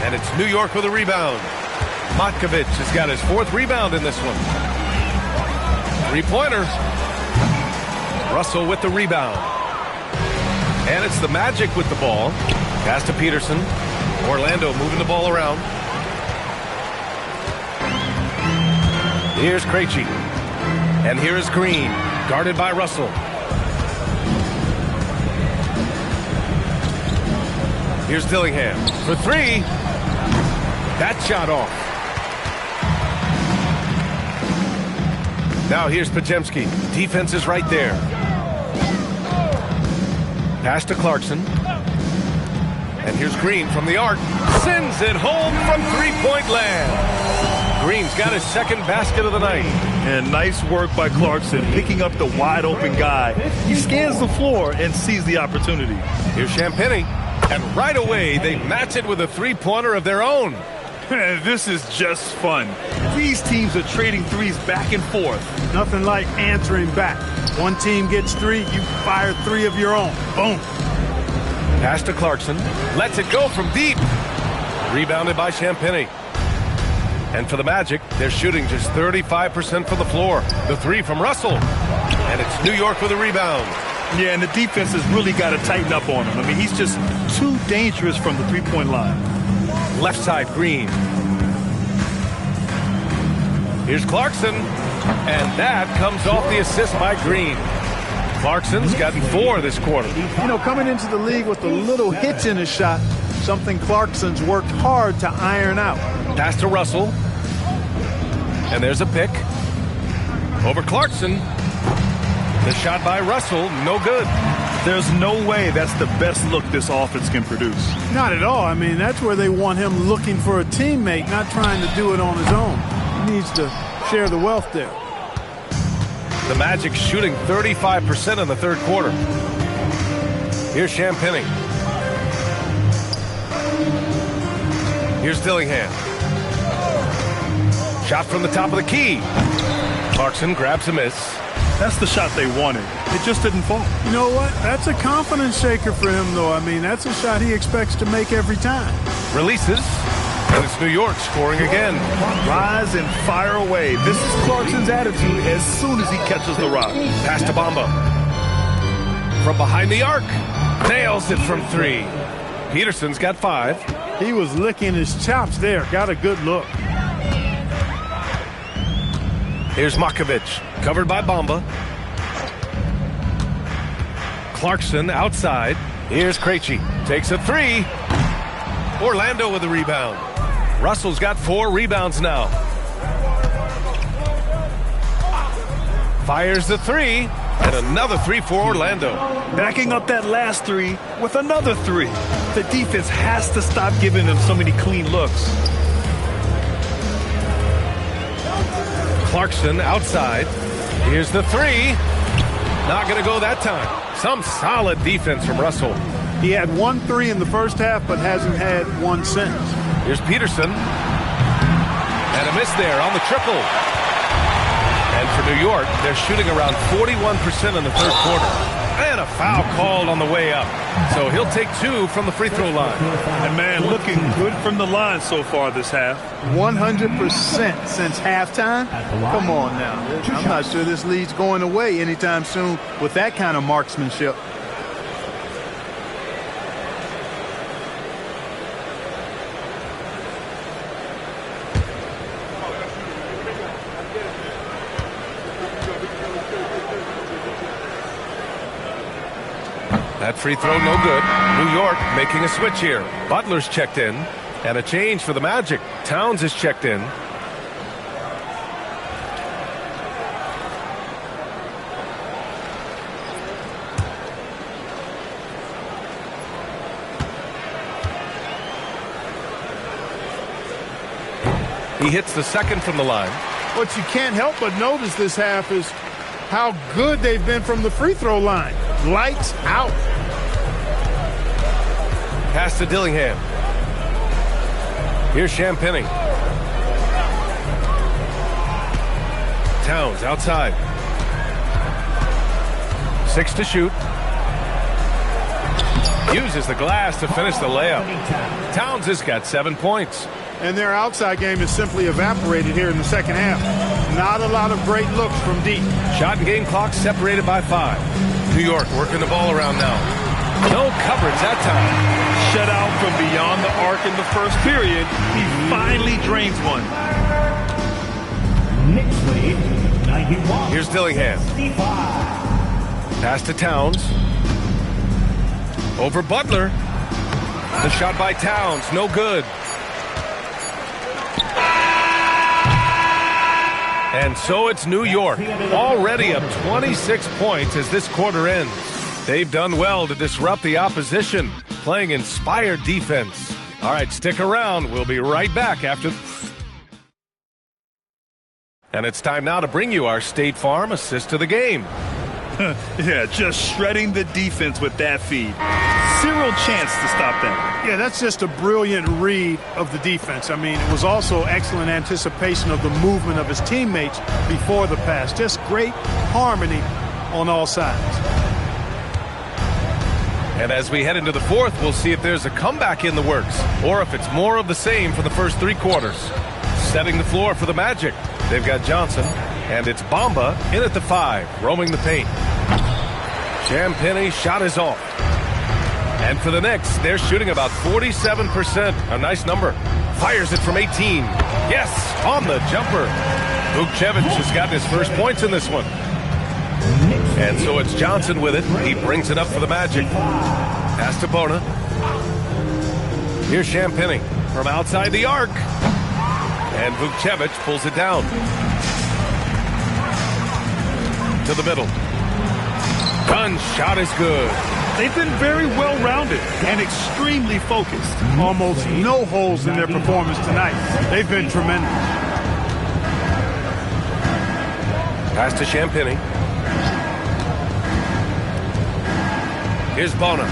And it's New York with a rebound. Matkovic has got his 4th rebound in this one. 3-pointer. Russell with the rebound. And it's the Magic with the ball. Pass to Peterson. Orlando moving the ball around. Here's Krejci. And here is Green, guarded by Russell. Here's Dillingham for 3. That shot off. Now here's Podziemski. Defense is right there. Pass to Clarkson. And here's Green from the arc. Sends it home from 3-point land. Green's got his 2nd basket of the night. And nice work by Clarkson, picking up the wide-open guy. He scans the floor and sees the opportunity. Here's Champagnie. And right away, they match it with a 3-pointer of their own. This is just fun. These teams are trading threes back and forth. Nothing like answering back. One team gets 3, you fire 3 of your own. Boom. Pass to Clarkson. Lets it go from deep. Rebounded by Champagnie. And for the Magic, they're shooting just 35% from the floor. The 3 from Russell. And it's New York with a rebound. Yeah, and the defense has really got to tighten up on him. I mean, he's just too dangerous from the 3-point line. Left side, Green. Here's Clarkson. And that comes off the assist by Green. Clarkson's gotten 4 this quarter. You know, coming into the league with a little hitch in his shot, something Clarkson's worked hard to iron out. Pass to Russell. And there's a pick. Over Clarkson. The shot by Russell, no good. There's no way that's the best look this offense can produce. Not at all. I mean, that's where they want him looking for a teammate, not trying to do it on his own. He needs to share the wealth there. The Magic shooting 35% in the 3rd quarter. Here's Champagnie. Here's Dillingham. Shot from the top of the key. Clarkson grabs a miss. That's the shot they wanted. It just didn't fall. You know what? That's a confidence shaker for him, though. I mean, that's a shot he expects to make every time. Releases. And it's New York scoring again. Rise and fire away. This is Clarkson's attitude as soon as he catches the rock. Pass to Bamba. From behind the arc. Nails it from 3. Peterson's got 5. He was licking his chops there. Got a good look. Here's Matkovic. Covered by Bamba. Clarkson outside. Here's Krejci. Takes a 3. Orlando with the rebound. Russell's got 4 rebounds now. Fires the 3. And another 3 for Orlando. Backing up that last 3 with another 3. The defense has to stop giving them so many clean looks. Clarkson outside. Here's the 3. Not going to go that time. Some solid defense from Russell. He had 1 3 in the first half, but hasn't had 1 since. Here's Peterson. And a miss there on the triple. And for New York, they're shooting around 41% in the 3rd quarter. And a foul called on the way up. So he'll take 2 from the free throw line. And man, looking good from the line so far this half. 100% since halftime? Come on now. I'm not sure this lead's going away anytime soon with that kind of marksmanship. That free throw no good. New York making a switch here. Butler's checked in. And a change for the Magic. Towns is checked in. He hits the 2nd from the line. What you can't help but notice this half is how good they've been from the free throw line. Lights out. Pass to Dillingham. Here's Champagnie. Towns outside. 6 to shoot. Uses the glass to finish the layup. Towns has got 7 points. And their outside game is simply evaporated here in the second half. Not a lot of great looks from deep. Shot and game clock separated by 5. New York working the ball around now. No coverage that time. Shut out from beyond the arc in the first period. He finally drains one. Knicks lead, 91. Here's Dillingham. 65. Pass to Towns. Over Butler. The shot by Towns, no good. And so it's New York, already up 26 points as this quarter ends. They've done well to disrupt the opposition, playing inspired defense. All right, stick around. We'll be right back after. And it's time now to bring you our State Farm assist to the game. Yeah, just shredding the defense with that feed. Zero chance to stop that. Yeah, that's just a brilliant read of the defense. I mean, it was also excellent anticipation of the movement of his teammates before the pass. Just great harmony on all sides. And as we head into the fourth, we'll see if there's a comeback in the works or if it's more of the same for the first 3 quarters. Setting the floor for the Magic. They've got Johnson, and it's Bamba in at the 5, roaming the paint. Champagnie shot is off. And for the Knicks, they're shooting about 47%. A nice number. Fires it from 18. Yes, on the jumper. Vukcevic has gotten his first points in this one. And so it's Johnson with it. He brings it up for the Magic. Pass to Bona. Here's Champagnie from outside the arc. And Vukcevic pulls it down. To the middle. Gunn shot is good. They've been very well-rounded and extremely focused. Almost no holes in their performance tonight. They've been tremendous. Pass to Champagnie. Here's Bona.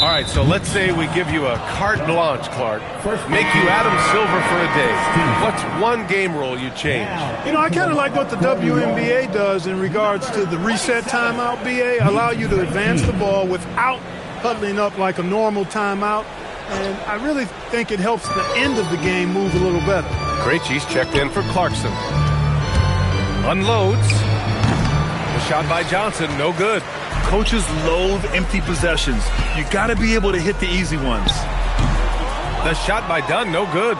All right, so let's say we give you a carte blanche, Clark. Make you Adam Silver for a day. What's one game rule you change? You know, I kind of like what the WNBA does in regards to the reset timeout, BA. Allow you to advance the ball without huddling up like a normal timeout. And I really think it helps the end of the game move a little better. Krejci's checked in for Clarkson. Unloads. The shot by Johnson, no good. Coaches loathe empty possessions. You got to be able to hit the easy ones. The shot by Dunn, no good.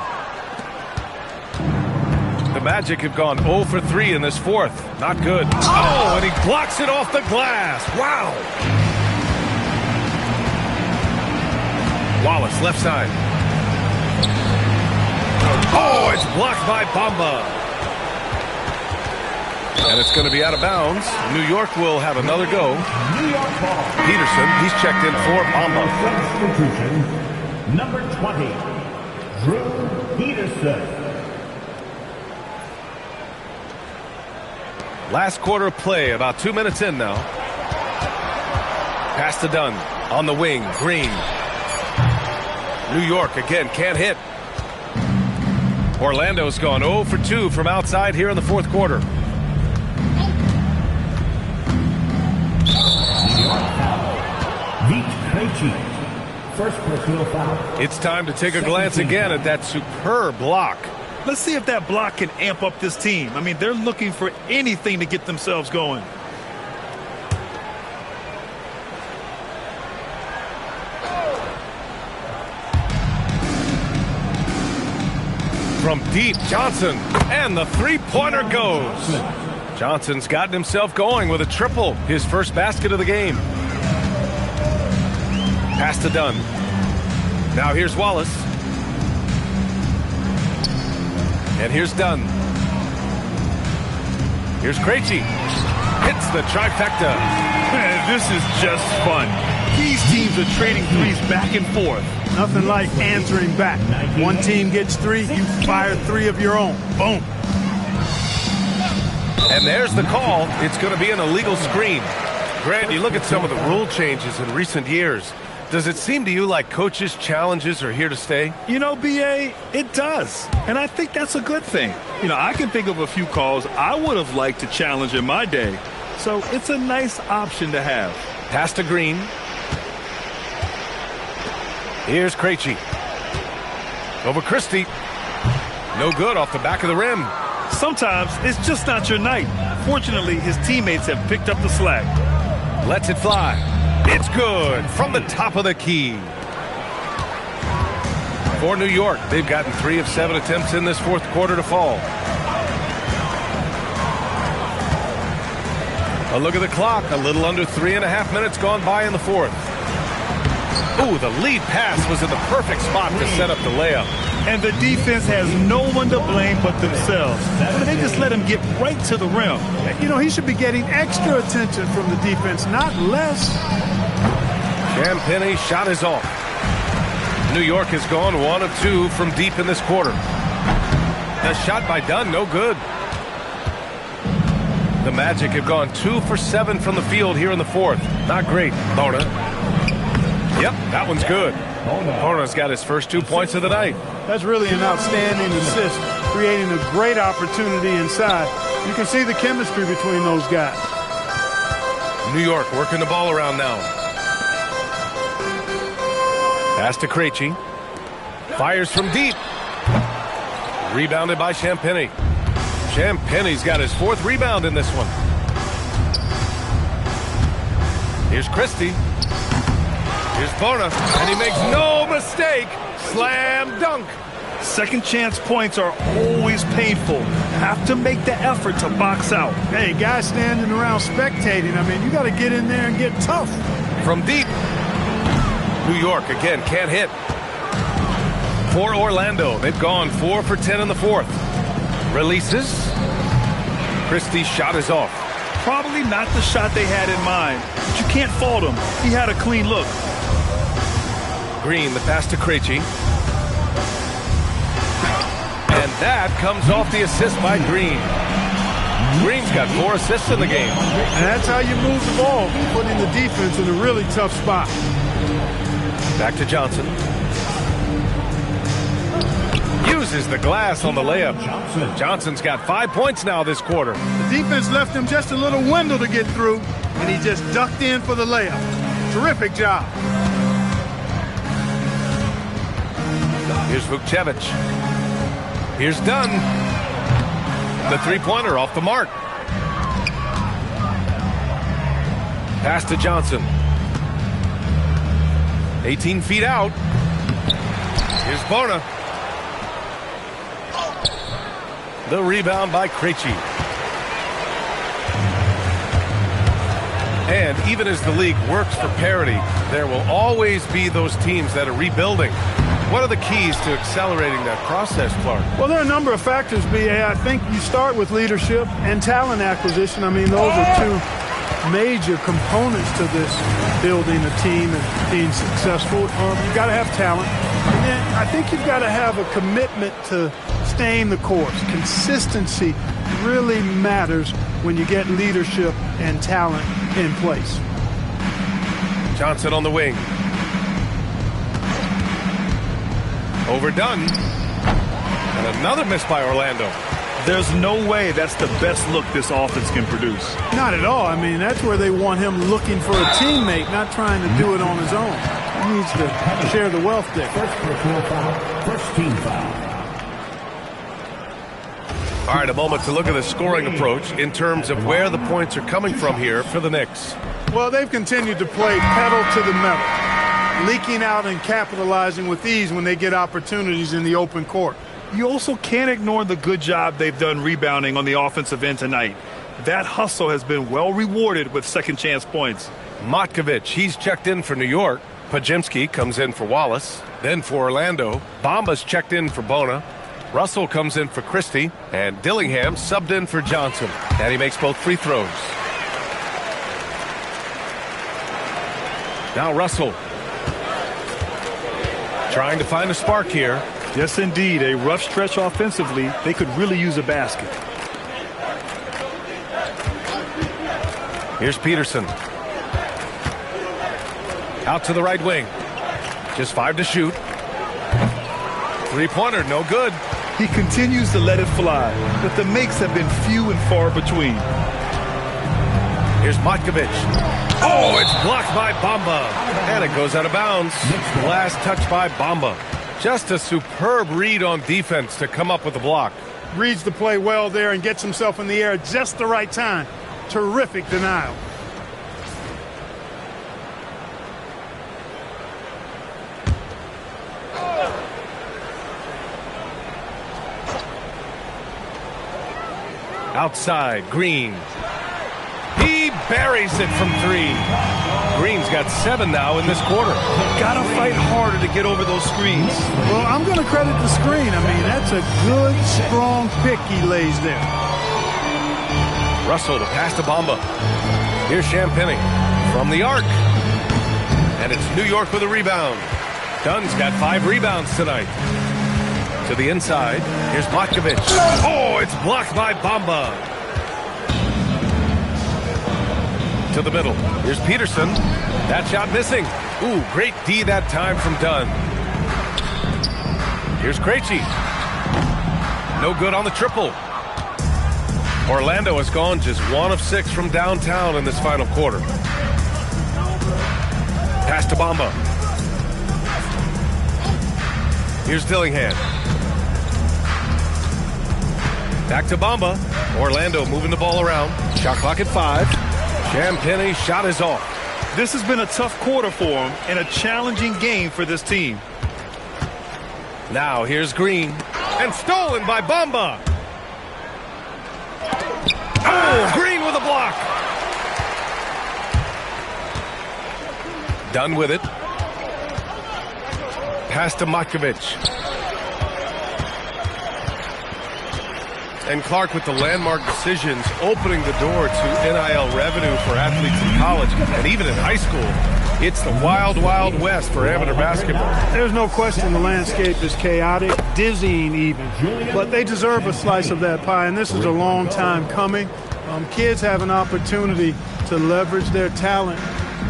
The Magic have gone 0 for 3 in this fourth. Not good. Oh, and he blocks it off the glass. Wow. Wallace, left side. Oh, it's blocked by Bamba. And it's going to be out of bounds. New York will have another go. Peterson, he's checked in for Bamba. Substitution, number 20, Drew Peterson. Last quarter of play, about 2 minutes in now. Pass to Dunn. On the wing, Green. New York again, can't hit. Orlando's gone 0 for 2 from outside here in the fourth quarter. First personal foul. It's time to take a glance again at that superb block. Let's see if that block can amp up this team. I mean, they're looking for anything to get themselves going. From deep, Johnson, and the three-pointer goes. Johnson's gotten himself going with a triple, his first basket of the game. Pass to Dunn. Now here's Wallace. And here's Dunn. Here's Krejci. Hits the trifecta. Man, this is just fun. These teams are trading threes back and forth. Nothing like answering back. One team gets 3, you fire 3 of your own. Boom. And there's the call. It's going to be an illegal screen. Grant, you look at some of the rule changes in recent years. Does it seem to you like coaches' challenges are here to stay? You know, BA, it does. And I think that's a good thing. You know, I can think of a few calls I would have liked to challenge in my day. So it's a nice option to have. Pass to Green. Here's Krejci. Over Christie. No good off the back of the rim. Sometimes it's just not your night. Fortunately, his teammates have picked up the slack. Lets it fly. It's good from the top of the key. For New York, they've gotten 3 of 7 attempts in this fourth quarter to fall. A look at the clock. A little under 3.5 minutes gone by in the fourth. Ooh, the lead pass was in the perfect spot to set up the layup. And the defense has no one to blame but themselves. They just let him get right to the rim. You know, he should be getting extra attention from the defense, not less. Champagne's shot is off. New York has gone 1 of 2 from deep in this quarter. The shot by Dunn, no good. The Magic have gone 2 for 7 from the field here in the fourth. Not great. Bona. Yep, that one's good. Bona's got his first 2 points of the night. That's really an outstanding assist, creating a great opportunity inside. You can see the chemistry between those guys. New York working the ball around now. Pass to Krejci. Fires from deep. Rebounded by Champagnie. Champagnie's got his 4th rebound in this one. Here's Christie. Here's Bona, and he makes no mistake. Slam dunk. Second chance points are always painful. Have to make the effort to box out. Hey, guys standing around spectating. I mean, you got to get in there and get tough. From deep. New York again can't hit. For Orlando, they've gone 4 for 10 in the fourth. Releases. Christie's shot is off. Probably not the shot they had in mind, but you can't fault him. He had a clean look. Green, the pass to Krejci. And that comes off the assist by Green. Green's got 4 assists in the game. And that's how you move the ball, putting the defense in a really tough spot. Back to Johnson. Uses the glass on the layup. Johnson's got 5 points now this quarter. The defense left him just a little window to get through, and he just ducked in for the layup. Terrific job. Here's Vukcevic. Here's Dunn. The three-pointer off the mark. Pass to Johnson. 18 feet out. Here's Bona. The rebound by Krejci. And even as the league works for parity, there will always be those teams that are rebuilding. What are the keys to accelerating that process, Clark? Well, there are a number of factors, B.A. I think you start with leadership and talent acquisition. I mean, those are 2 major components to this building a team and being successful. You've got to have talent. And then I think you've got to have a commitment to staying the course. Consistency really matters when you get leadership and talent in place. Johnson on the wing. Overdone. And another miss by Orlando. There's no way that's the best look this offense can produce. Not at all. I mean, that's where they want him looking for a teammate, not trying to do it on his own. He needs to share the wealth there. First team foul. All right, a moment to look at the scoring approach in terms of where the points are coming from here for the Knicks. Well, they've continued to play pedal to the metal, leaking out and capitalizing with ease when they get opportunities in the open court. You also can't ignore the good job they've done rebounding on the offensive end tonight. That hustle has been well rewarded with second chance points. Matkovic, he's checked in for New York. Pajimski comes in for Wallace. Then for Orlando, Bamba's checked in for Bona. Russell comes in for Christie, and Dillingham subbed in for Johnson. And he makes both free throws. Now Russell. Trying to find a spark here. Yes, indeed. A rough stretch offensively. They could really use a basket. Here's Peterson. Out to the right wing. Just 5 to shoot. Three-pointer, no good. He continues to let it fly, but the makes have been few and far between. Here's Matkovic. Oh, it's blocked by Bamba. And it goes out of bounds. Last touch by Bamba. Just a superb read on defense to come up with the block. Reads the play well there and gets himself in the air at just the right time. Terrific denial. Outside, Green. He buries it from 3. Green's got 7 now in this quarter. Gotta fight harder to get over those screens. Well, I'm going to credit the screen. I mean, that's a good, strong pick he lays there. Russell to pass to Bamba. Here's Champagny from the arc. And it's New York with a rebound. Dunn's got 5 rebounds tonight. To the inside. Here's Matkovic. Oh, it's blocked by Bamba. To the middle. Here's Peterson. That shot missing. Ooh, great D that time from Dunn. Here's Krejci. No good on the triple. Orlando has gone just 1 of 6 from downtown in this final quarter. Pass to Bamba. Here's Dillingham. Back to Bamba. Orlando moving the ball around. Shot clock at 5. Champagny shot is off. This has been a tough quarter for him and a challenging game for this team. Now here's Green. And stolen by Bamba. Oh, Green with a block. Done with it. Pass to Matkovic. And Clark with the landmark decisions opening the door to NIL revenue for athletes in college and even in high school. It's the wild, wild west for amateur basketball. There's no question the landscape is chaotic, dizzying even. But they deserve a slice of that pie, and this is a long time coming. Kids have an opportunity to leverage their talent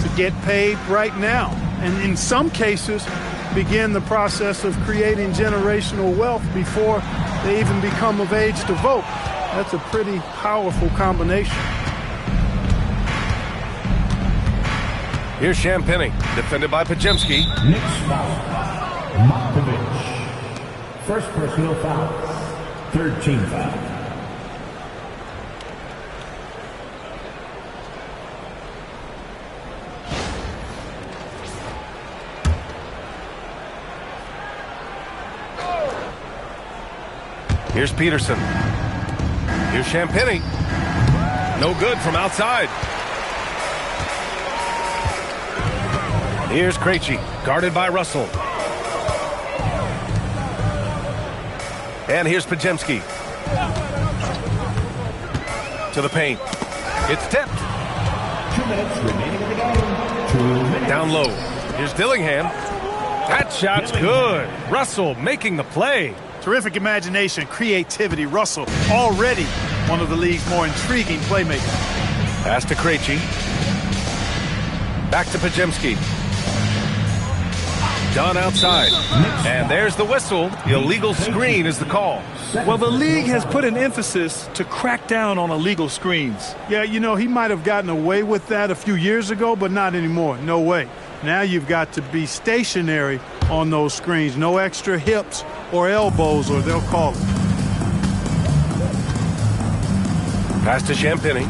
to get paid right now. And in some cases, begin the process of creating generational wealth before they even become of age to vote. That's a pretty powerful combination. Here's Champagny, defended by Podziemski. Knicks foul. Matkovic. First personal foul. Third team foul. Here's Peterson. Here's Champagny. No good from outside. Here's Krejci, guarded by Russell. And here's Podziemski. To the paint. It's tipped. 2 minutes remaining in the game. 2 minutes. Down low. Here's Dillingham. That shot's good. Russell making the play. Terrific imagination, creativity. Russell already one of the league's more intriguing playmakers. Pass to Krejci. Back to Podziemski. Done outside. And there's the whistle. Illegal screen is the call. Well, the league has put an emphasis to crack down on illegal screens. Yeah, you know, he might have gotten away with that a few years ago, but not anymore. No way. Now you've got to be stationary on those screens. No extra hips or elbows, or they'll call it. Pass to Champagny.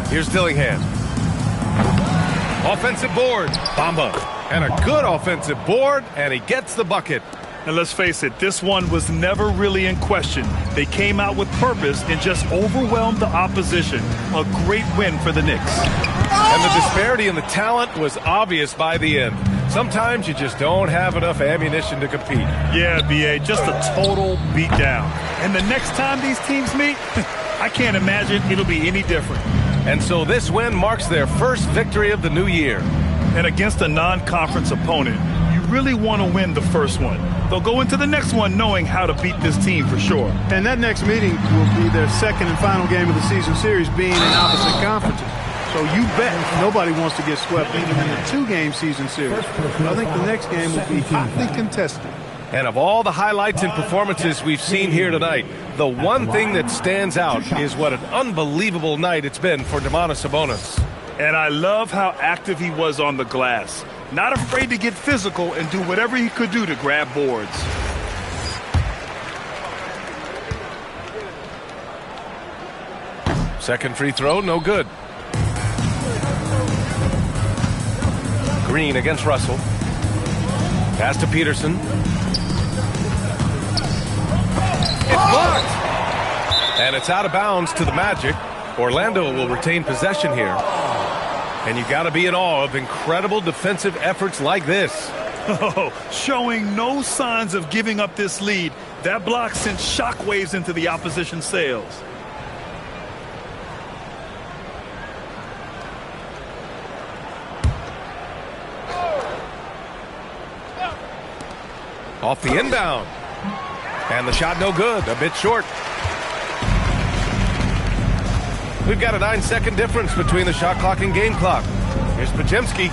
Here's Dillingham. Offensive board. Bamba. And a good offensive board, and he gets the bucket. And let's face it, this one was never really in question. They came out with purpose and just overwhelmed the opposition. A great win for the Knicks. And the disparity in the talent was obvious by the end. Sometimes you just don't have enough ammunition to compete. Yeah, B.A., just a total beatdown. And the next time these teams meet, I can't imagine it'll be any different. And so this win marks their first victory of the new year. And against a non-conference opponent, you really want to win the first one. They'll go into the next one knowing how to beat this team for sure. And that next meeting will be their second and final game of the season series, being in opposite conferences. So you bet nobody wants to get swept even in a 2-game season series. I think the next game will be hotly contested. And of all the highlights and performances we've seen here tonight, the one thing that stands out is what an unbelievable night it's been for Domantas Sabonis. And I love how active he was on the glass. Not afraid to get physical and do whatever he could do to grab boards. Second free throw, no good. Green against Russell. Pass to Peterson. It's blocked! And it's out of bounds to the Magic. Orlando will retain possession here. And you got to be in awe of incredible defensive efforts like this. Oh, showing no signs of giving up this lead. That block sent shockwaves into the opposition sails. Off the inbound. And the shot no good, a bit short. We've got a 9-second difference between the shot clock and game clock. Here's Podziemski.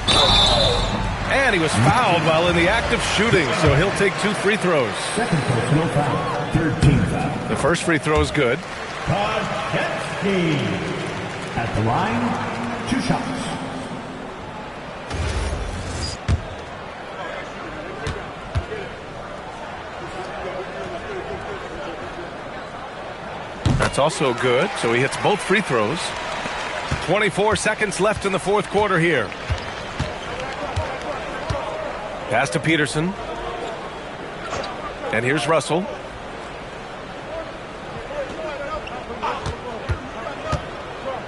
And he was fouled while in the act of shooting, so he'll take 2 free throws. Second personal foul. 13 foul. The first free throw is good. Podziemski. At the line, 2 shots. That's also good, so he hits both free throws. 24 seconds left in the fourth quarter here. Pass to Peterson. And here's Russell.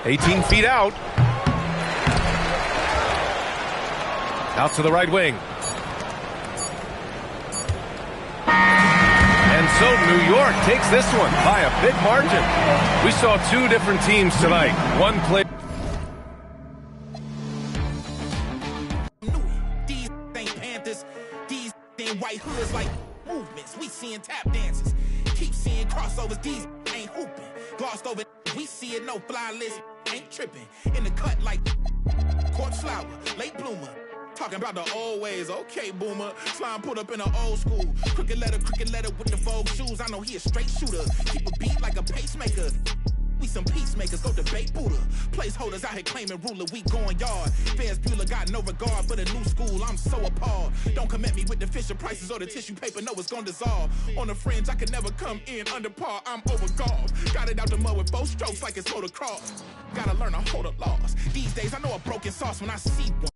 "18 feet out. Out to the right wing. And so New York takes this one by a big margin. We saw 2 different teams tonight. One play. These ain't Panthers. These ain't white hoods like movements. We seeing tap dances. Keep seeing crossovers. These ain't hooping. Glossed over. We see it. No fly list. Ain't tripping. In the cut like corpse flower. Late bloomer. Talking about the old ways, okay, boomer. Slime put up in an old school. Crooked letter with the Vogue shoes. I know he a straight shooter. Keep a beat like a pacemaker. We some peacemakers, go debate Buddha. Placeholders out here claiming ruler, we going yard. Fairs Bueller got no regard for the new school. I'm so appalled. Don't come at me with the Fisher prices or the tissue paper. No, it's gonna dissolve. On the fringe, I could never come in under par. I'm overgalled. Got it out the mud with 4 strokes like it's motocross. Gotta learn to hold a loss. These days, I know a broken sauce when I see one.